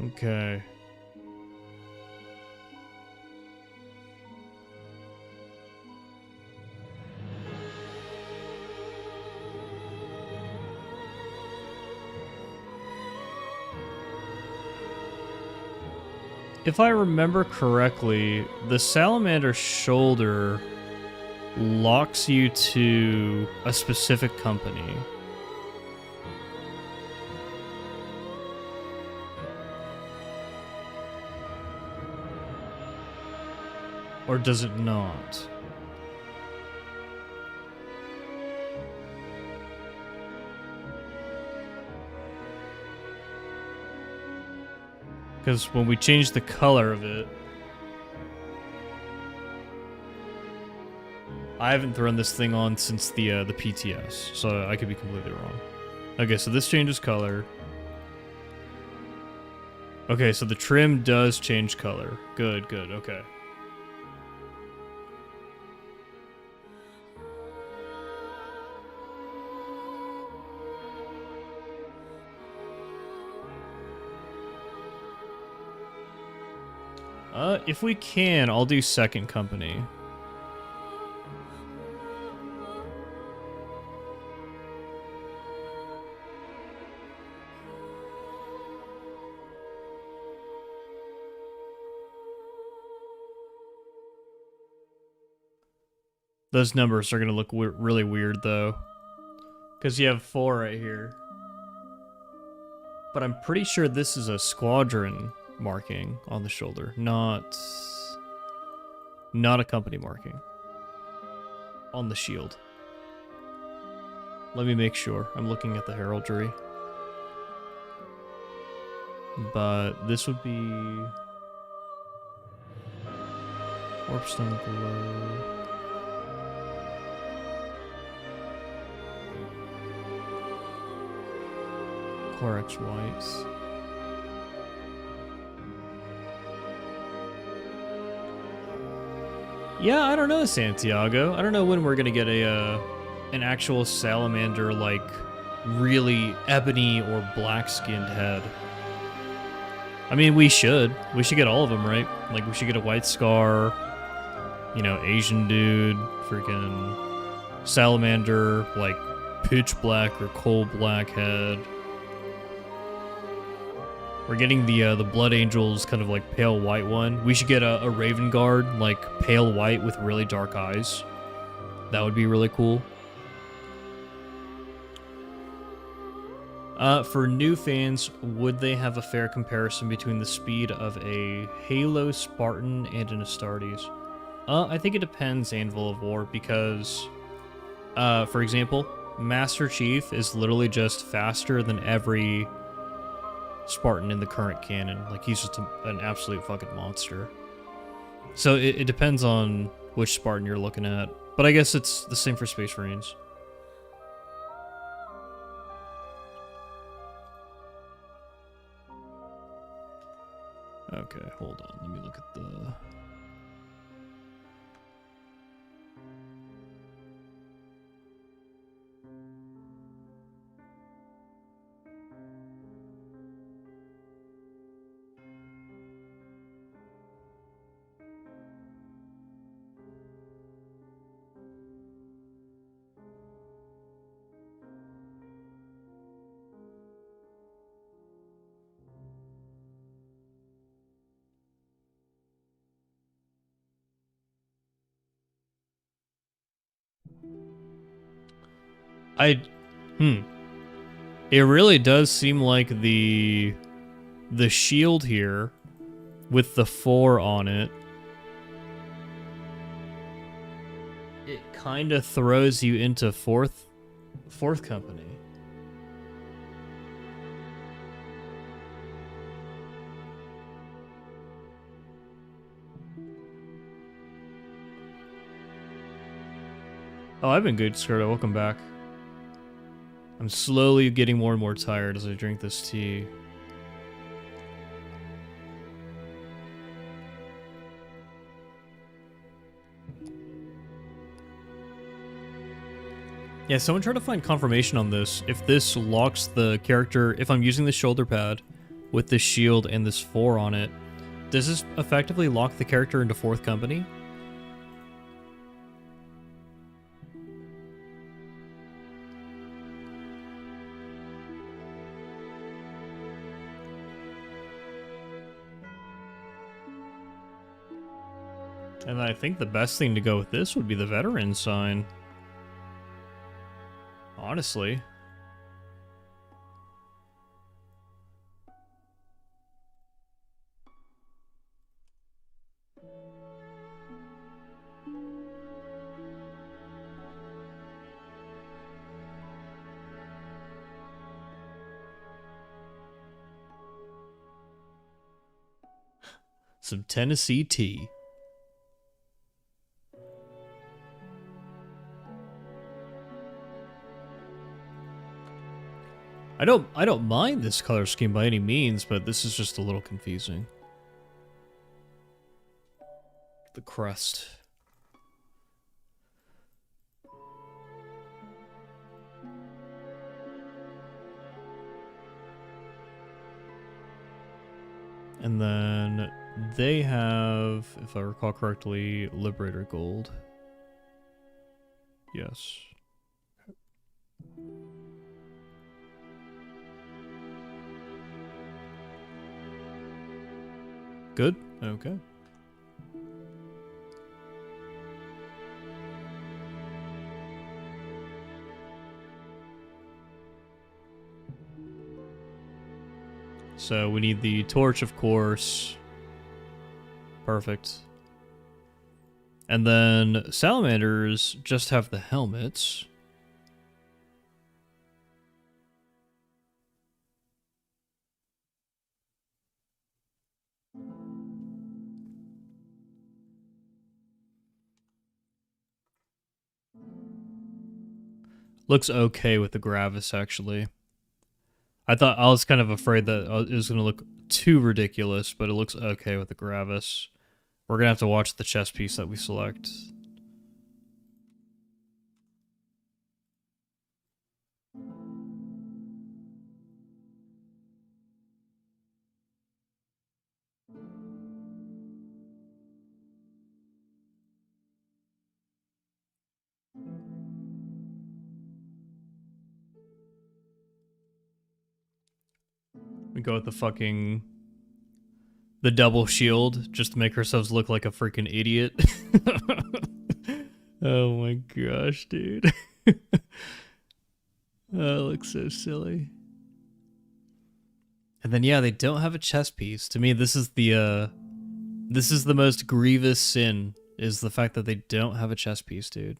Okay. If I remember correctly, the salamander shoulder locks you to a specific company. Or does it not? Because when we change the color of it... I haven't thrown this thing on since the PTS, so I could be completely wrong. Okay, so this changes color. Okay, so the trim does change color. Good, good, okay. If we can, I'll do second company. Those numbers are gonna look really weird though, because you have 4 right here. But I'm pretty sure this is a squadron marking on the shoulder, not a company marking on the shield. Let me make sure. I'm looking at the heraldry. But this would be Warpstone Glow. Corax Whites. Yeah, I don't know, Santiago. I don't know when we're gonna get an actual salamander, like, really ebony or black-skinned head. I mean, we should. We should get all of them, right? Like, we should get a white scar, you know, Asian dude, freaking salamander, like, pitch black or coal black head. We're getting the Blood Angels kind of like pale white one. We should get a Raven Guard, like pale white with really dark eyes. That would be really cool. For new fans, would they have a fair comparison between the speed of a Halo Spartan and an Astartes? I think it depends, Anvil of War, because, for example, Master Chief is literally just faster than every Spartan in the current canon. Like, he's just an absolute fucking monster. So it depends on which Spartan you're looking at. But I guess it's the same for Space Marines. Okay, hold on. Let me look at the... It really does seem like the shield here with the 4 on it, it kind of throws you into fourth company. Oh, I've been good, Skirta. Welcome back. I'm slowly getting more and more tired as I drink this tea. Yeah, someone try to find confirmation on this. If this locks the character, if I'm using the shoulder pad with this shield and this 4 on it, does this effectively lock the character into fourth company? And I think the best thing to go with this would be the veteran sign. Honestly. Some Tennessee tea. I don't mind this color scheme by any means, but this is just a little confusing. The crust. And then they have, if I recall correctly, Liberator Gold. Yes. Good? Okay. So we need the torch, of course. Perfect. And then salamanders just have the helmets. Looks okay with the Gravis, actually. I was kind of afraid that it was going to look too ridiculous, but it looks okay with the Gravis. We're going to have to watch the chess piece that we select. We go with the double shield, just to make ourselves look like a freaking idiot. Oh my gosh, dude. Oh, it looks so silly. And then yeah, they don't have a chess piece. To me, this is the most grievous sin, is the fact that they don't have a chess piece, dude.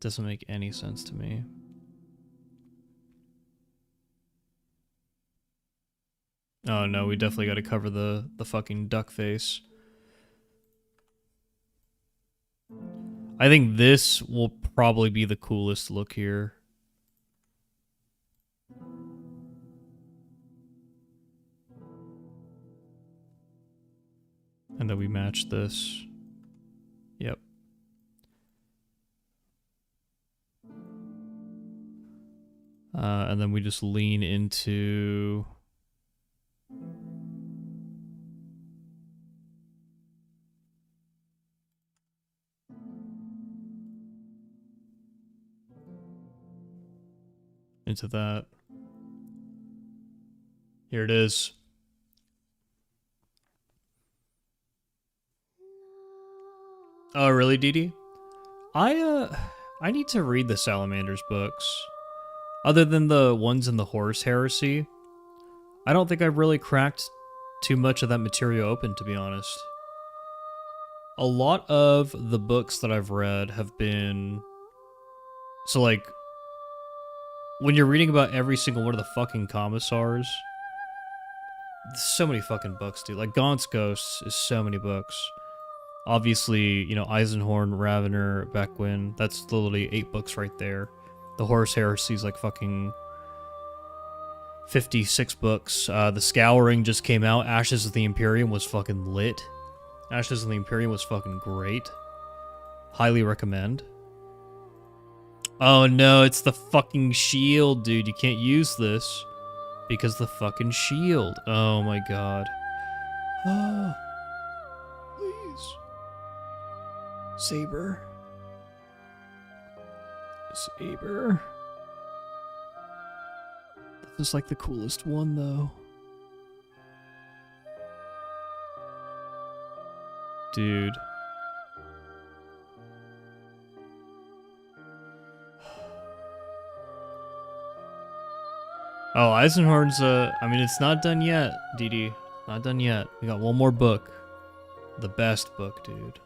Doesn't make any sense to me. Oh no, we definitely got to cover the fucking duck face. I think this will probably be the coolest look here. And then we match this. Yep. And then we just lean into... into that. Here it is. Oh, really, Dee Dee? I need to read the Salamanders books. Other than the ones in the Horus Heresy, I don't think I've really cracked too much of that material open, to be honest. A lot of the books that I've read have been... So, like, when you're reading about every single one of the fucking commissars, so many fucking books, dude. Like, Gaunt's Ghosts is so many books. Obviously, you know, Eisenhorn, Ravener, Beckwin, that's literally 8 books right there. The Horus Heresy is like fucking 56 books. The Scouring just came out. Ashes of the Imperium was fucking lit. Ashes of the Imperium was fucking great. Highly recommend. Oh no, it's the fucking shield, dude. You can't use this because the fucking shield. Oh my god. Ah, please. Saber. Saber. This is like the coolest one though. Dude. Oh, Eisenhorn's, I mean, it's not done yet, DD. Not done yet. We got one more book. The best book, dude.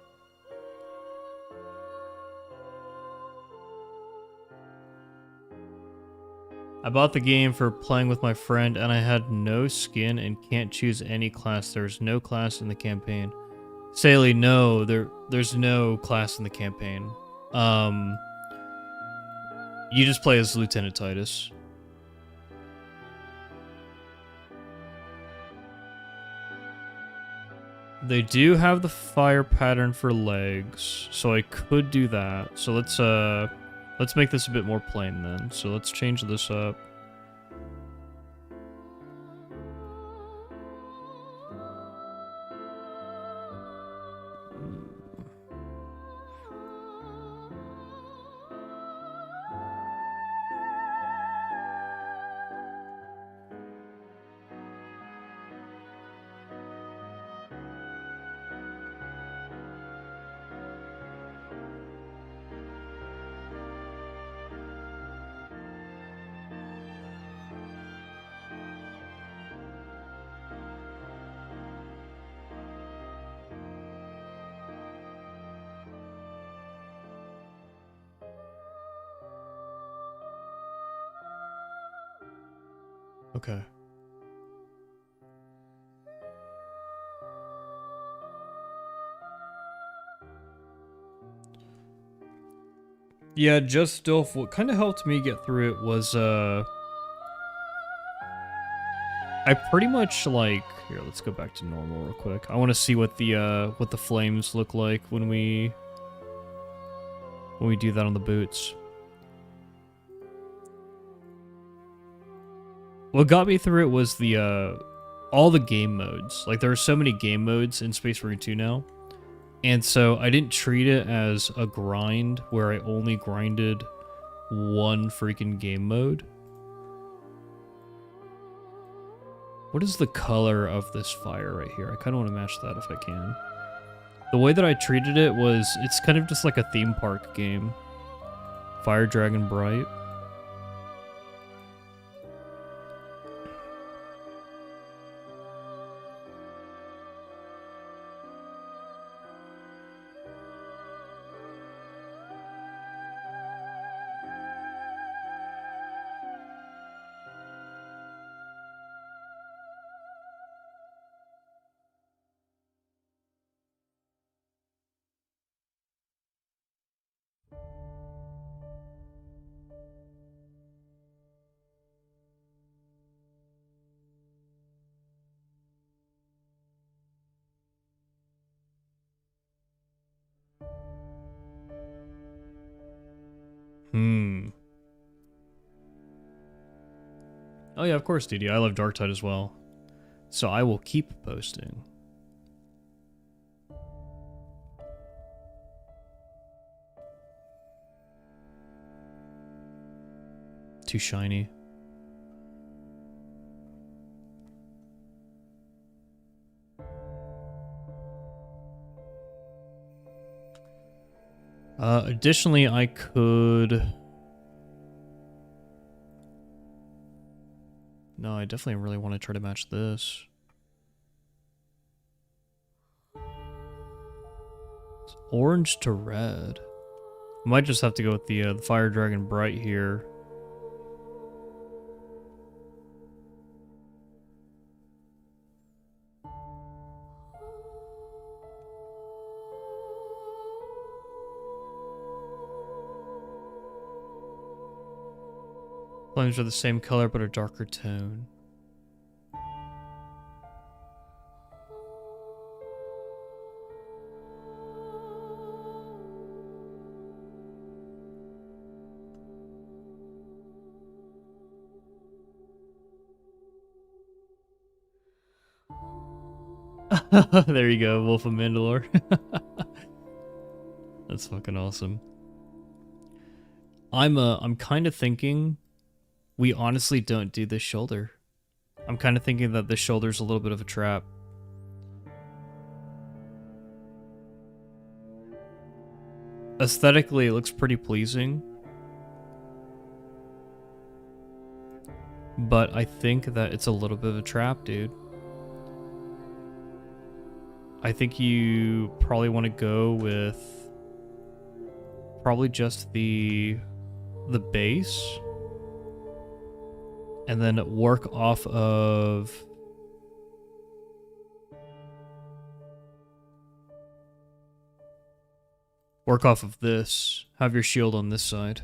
I bought the game for playing with my friend, and I had no skin and can't choose any class. There's no class in the campaign. Saley, no, there's no class in the campaign. You just play as Lieutenant Titus. They do have the fire pattern for legs, so I could do that. So let's make this a bit more plain then. So let's change this up. Okay. Yeah, just Dilf, what kind of helped me get through it was, I pretty much, like... Here, let's go back to normal real quick. I want to see what the flames look like when we do that on the boots. What got me through it was all the game modes. Like, there are so many game modes in Space Marine 2 now. And so I didn't treat it as a grind where I only grinded one freaking game mode. What is the color of this fire right here? I kind of want to match that if I can. The way that I treated it was, it's kind of just like a theme park game. Fire Dragon Bright. Oh yeah, of course, DD. I love Darktide as well. So I will keep posting. Too shiny. Additionally, I could... No, I definitely really want to try to match this. It's orange to red. Might just have to go with the Fire Dragon Bright here. Flames are the same color but a darker tone. There you go, Wolf of Mandalore. That's fucking awesome. I'm kind of thinking we honestly don't do this shoulder. I'm kind of thinking that this shoulder's a little bit of a trap. Aesthetically, it looks pretty pleasing. But I think that it's a little bit of a trap, dude. I think you probably want to go with probably just the base, and then work off of this. Have your shield on this side.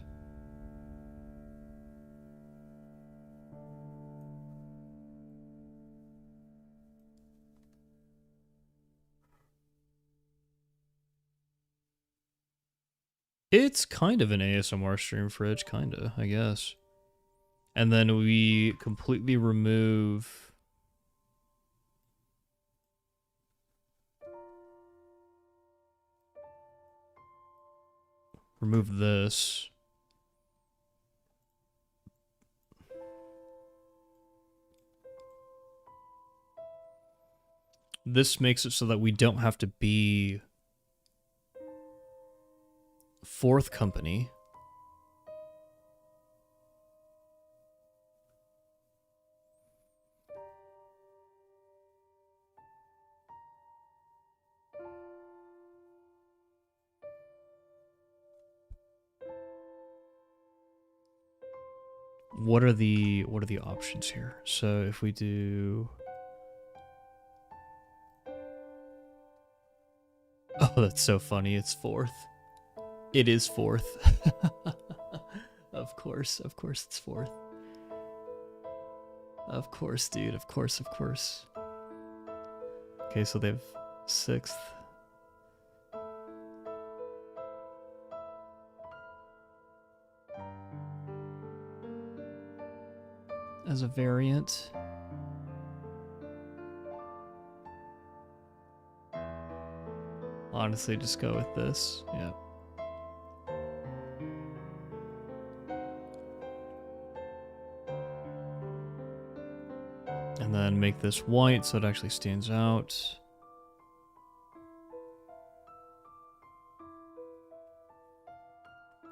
It's kind of an ASMR stream, Fridge, kinda, I guess. And then we completely remove... remove this. This makes it so that we don't have to be fourth company. What are the options here? So if we do... Oh, that's so funny. It's fourth. It is fourth. Of course it's fourth. Of course, dude. Of course. Okay, so they have sixth. As a variant. Honestly, just go with this. Yeah. And then make this white so it actually stands out.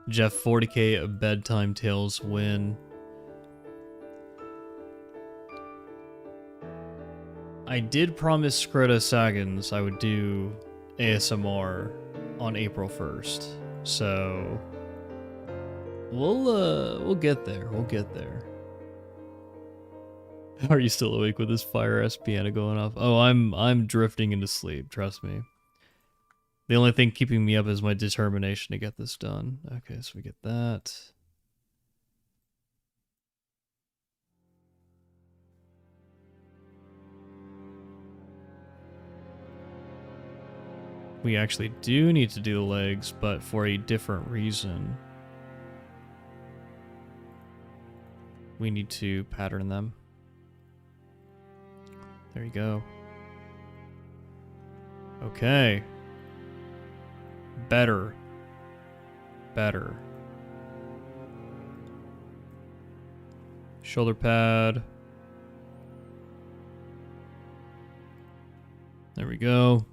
Jeff, 40k bedtime tales win. I did promise Scroto Saggins I would do ASMR on April 1st. So we'll get there. We'll get there. Are you still awake with this fire ass piano going off? Oh, I'm drifting into sleep, trust me. The only thing keeping me up is my determination to get this done. Okay, so we get that. We actually do need to do the legs, but for a different reason. We need to pattern them. There you go. Okay. Better. Shoulder pad. There we go.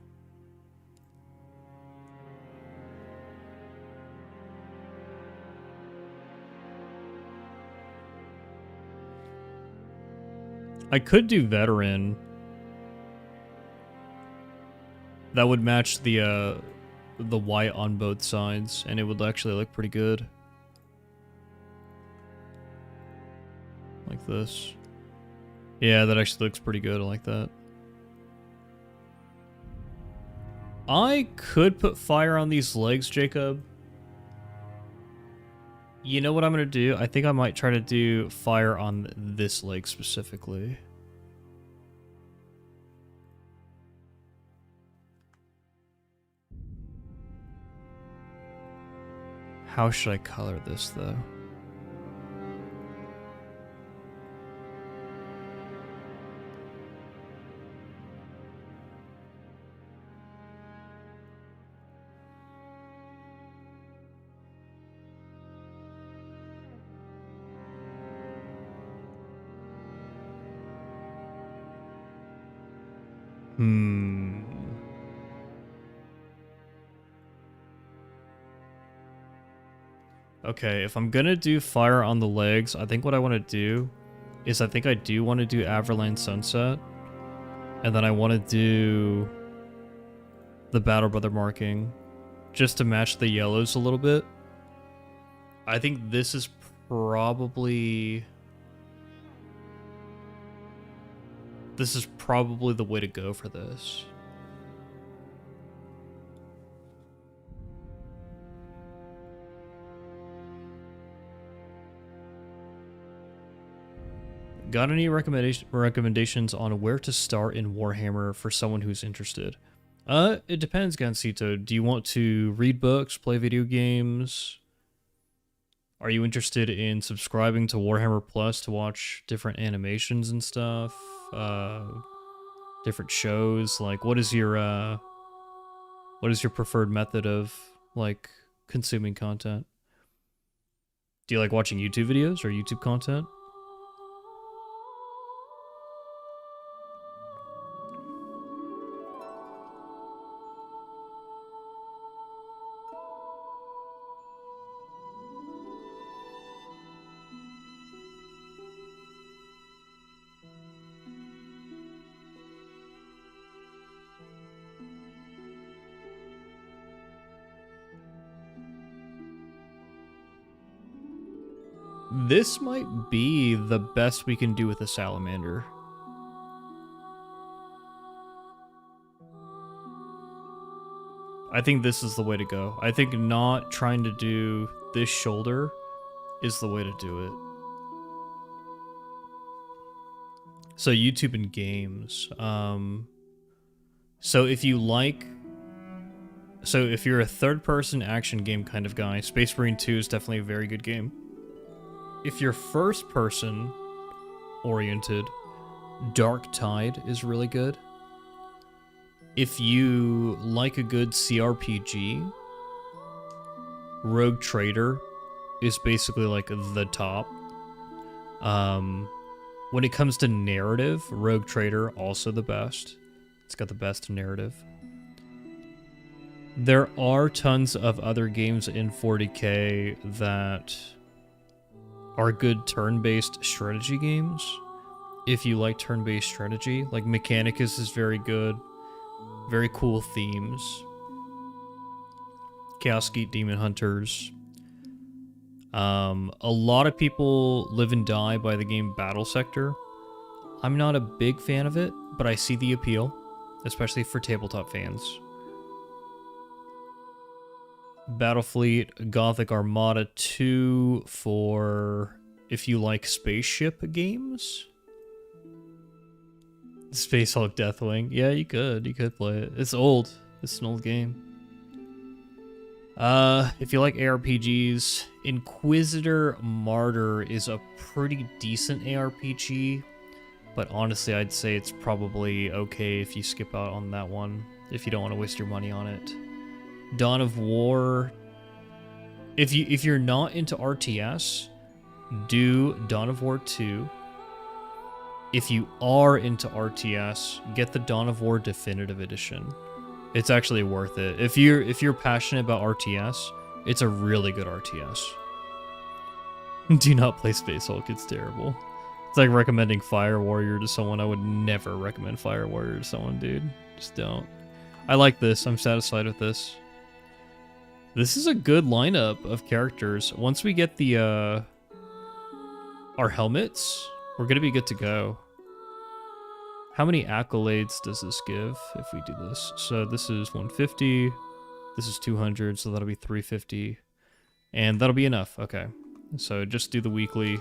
I could do veteran. That would match the white on both sides, and it would actually look pretty good. Like this. Yeah, that actually looks pretty good. I like that. I could put fire on these legs, Jacob. You know what I'm going to do? I think I might try to do fire on this leg specifically. How should I color this, though? Okay, if I'm gonna do fire on the legs, I think what I want to do is I think I do want to do Averland Sunset. And then I want to do the Battle Brother marking just to match the yellows a little bit. I think this is probably... This is probably the way to go for this. Got any recommendations on where to start in Warhammer for someone who's interested? It depends, Gansito. Do you want to read books, play video games? Are you interested in subscribing to Warhammer Plus to watch different animations and stuff? Different shows? Like, what is your preferred method of, like, consuming content? Do you like watching YouTube videos or YouTube content? This might be the best we can do with a salamander. I think this is the way to go. I think not trying to do this shoulder is the way to do it. So YouTube and games. So if you like... So if you're a third-person action game kind of guy, Space Marine 2 is definitely a very good game. If you're first-person oriented, Dark Tide is really good. If you like a good CRPG, Rogue Trader is basically like the top. When it comes to narrative, Rogue Trader also the best. It's got the best narrative. There are tons of other games in 40K that are good turn-based strategy games. If you like turn-based strategy, like Mechanicus is very good. Very cool themes. Chaos Gate Demon Hunters. A lot of people live and die by the game Battle Sector. I'm not a big fan of it, but I see the appeal, especially for tabletop fans. Battlefleet Gothic Armada 2 for if you like spaceship games. Space Hulk Deathwing. Yeah, you could play it. It's old. It's an old game. If you like ARPGs, Inquisitor Martyr is a pretty decent ARPG, but honestly, I'd say it's probably okay if you skip out on that one, if you don't want to waste your money on it. Dawn of War. If you're not into RTS, do Dawn of War 2. If you are into RTS, get the Dawn of War Definitive Edition. It's actually worth it. If you're passionate about RTS, it's a really good RTS. Do not play Space Hulk, it's terrible. It's like recommending Fire Warrior to someone. I would never recommend Fire Warrior to someone, dude. Just don't. I like this. I'm satisfied with this. This is a good lineup of characters. Once we get the, our helmets, we're gonna be good to go. How many accolades does this give if we do this? So this is 150. This is 200, so that'll be 350. And that'll be enough. Okay. So just do the weekly.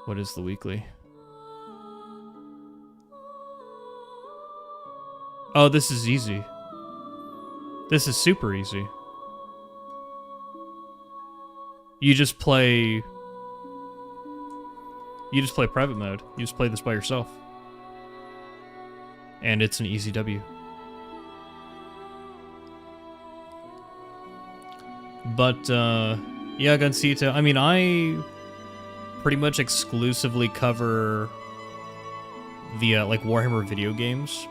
What is the weekly? Oh, this is easy. This is super easy. You just play private mode. You just play this by yourself. And it's an easy W. But, yeah, Gunsita, I mean, I pretty much exclusively cover the, like, Warhammer video games.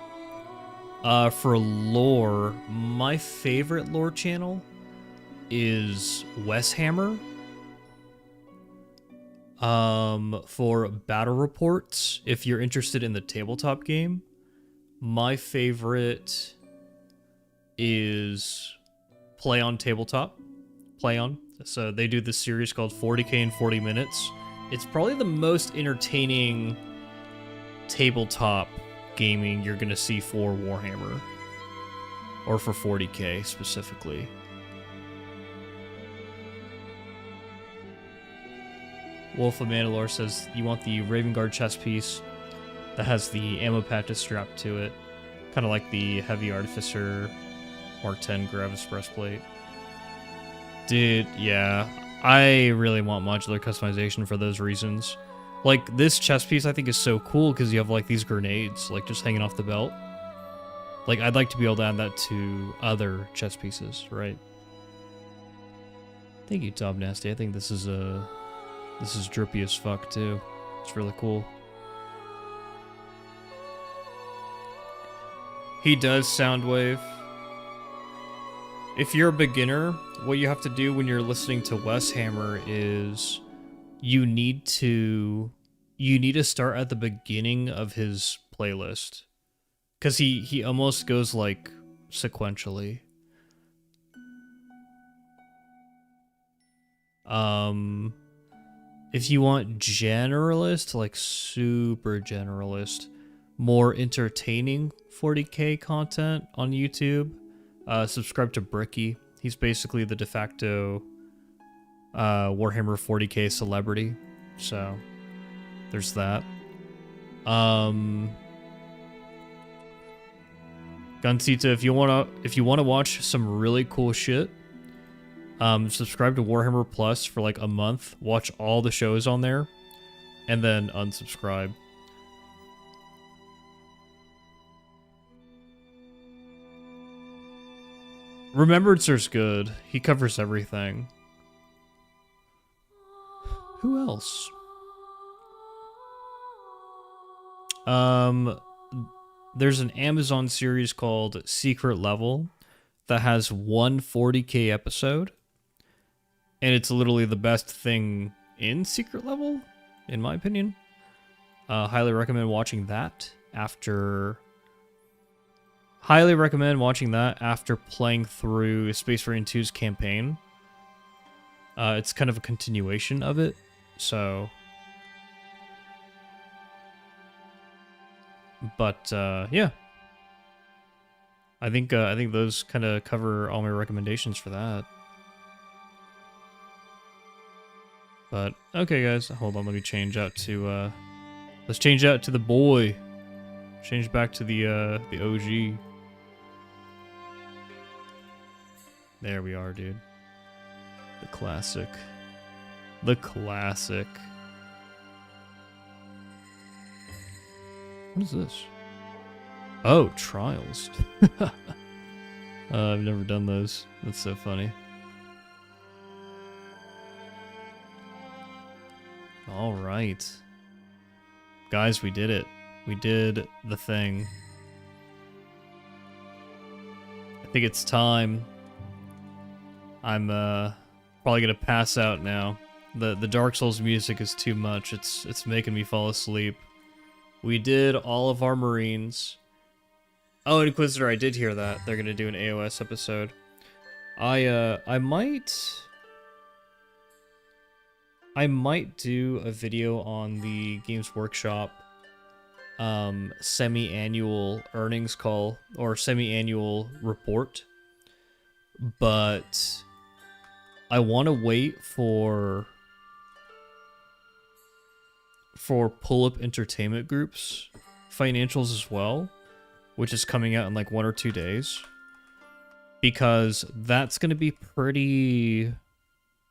For lore, my favorite lore channel is Weshammer. For battle reports, if you're interested in the tabletop game, my favorite is Play On Tabletop. Play On. So they do this series called 40K in 40 minutes. It's probably the most entertaining tabletop gaming you're gonna see for Warhammer. Or for 40K specifically. Wolf of Mandalore says you want the Raven Guard chest piece that has the ammo patches strapped to it. Kind of like the Heavy Artificer Mark 10 Gravis breastplate. Dude, yeah. I really want modular customization for those reasons. Like, this chest piece I think is so cool because you have, like, these grenades, like, just hanging off the belt. Like, I'd like to be able to add that to other chest pieces, right? Thank you, Tom Nasty. I think this is drippy as fuck, too. It's really cool. He does Soundwave. If you're a beginner, what you have to do when you're listening to Weshammer is you need to start at the beginning of his playlist. Cause he almost goes like sequentially. If you want generalist, like super generalist, more entertaining 40K content on YouTube, subscribe to Bricky. He's basically the de facto Warhammer 40K celebrity. So there's that. Gunsita, if you wanna watch some really cool shit, subscribe to Warhammer Plus for like a month, watch all the shows on there, and then unsubscribe. Remembrancer's good. He covers everything. Who else? There's an Amazon series called Secret Level that has one 40K episode. And it's literally the best thing in Secret Level, in my opinion. Highly recommend watching that after... Highly recommend watching that after playing through Space Marine 2's campaign. It's kind of a continuation of it, so... But, yeah. I think those kind of cover all my recommendations for that. But, okay guys, hold on, let me change out to, let's change out to the boy. Change back to the OG. There we are, dude. The classic. The classic. What is this? Oh, trials. I've never done those. That's so funny. All right. Guys, we did it. We did the thing. I think it's time. I'm probably gonna pass out now. The Dark Souls music is too much. It's making me fall asleep. We did all of our Marines. Oh, Inquisitor, I did hear that. They're gonna do an AOS episode. I might do a video on the Games Workshop semi-annual earnings call or semi-annual report, but I want to wait for Pull-Up Entertainment Group's financials as well, which is coming out in like 1 or 2 days, because that's going to be a pretty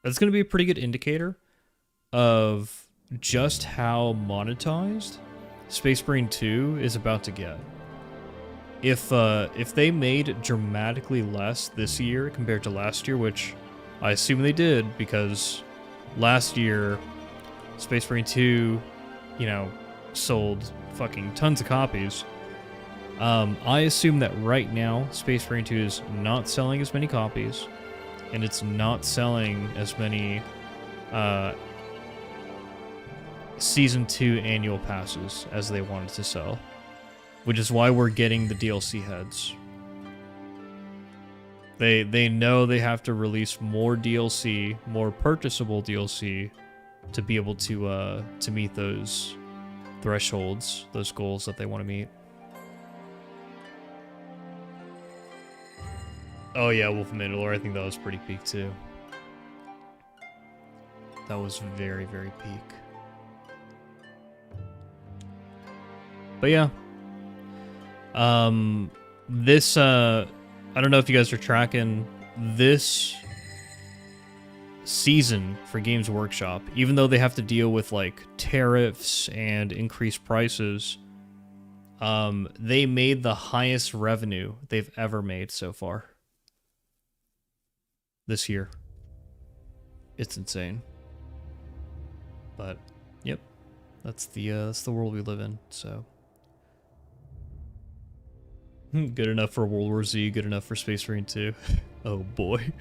good indicator of just how monetized Space Marine 2 is about to get. If they made dramatically less this year compared to last year, which I assume they did, because last year Space Marine 2, you know, sold fucking tons of copies. I assume that right now Space Marine 2 is not selling as many copies, and it's not selling as many Season 2 annual passes as they wanted to sell, which is why we're getting the DLC heads. They know they have to release more DLC, more purchasable DLC, to be able to meet those thresholds, those goals that they want to meet. Oh yeah, Wolf of Mandalore, I think that was pretty peak too. That was very, very peak. But yeah. This, I don't know if you guys are tracking this season for Games Workshop, even though they have to deal with like tariffs and increased prices, they made the highest revenue they've ever made so far this year. It's insane. But yep, that's the world we live in. So good enough for World War Z, good enough for Space Marine 2. Oh boy.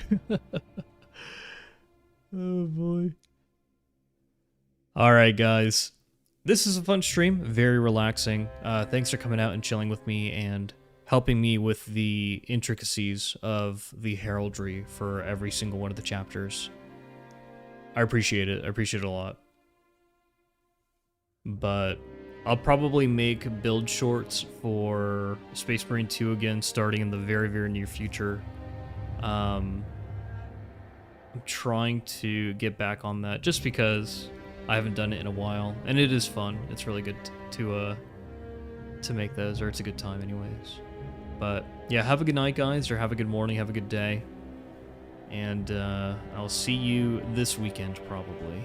Oh boy. Alright guys, this is a fun stream, very relaxing. Thanks for coming out and chilling with me and helping me with the intricacies of the heraldry for every single one of the chapters. I appreciate it. I appreciate it a lot. But I'll probably make build shorts for Space Marine 2 again, starting in the very, very near future. I'm trying to get back on that just because I haven't done it in a while, and it is fun. It's really good to make those, or it's a good time anyways. But yeah, have a good night guys, or have a good morning, have a good day, and I'll see you this weekend probably.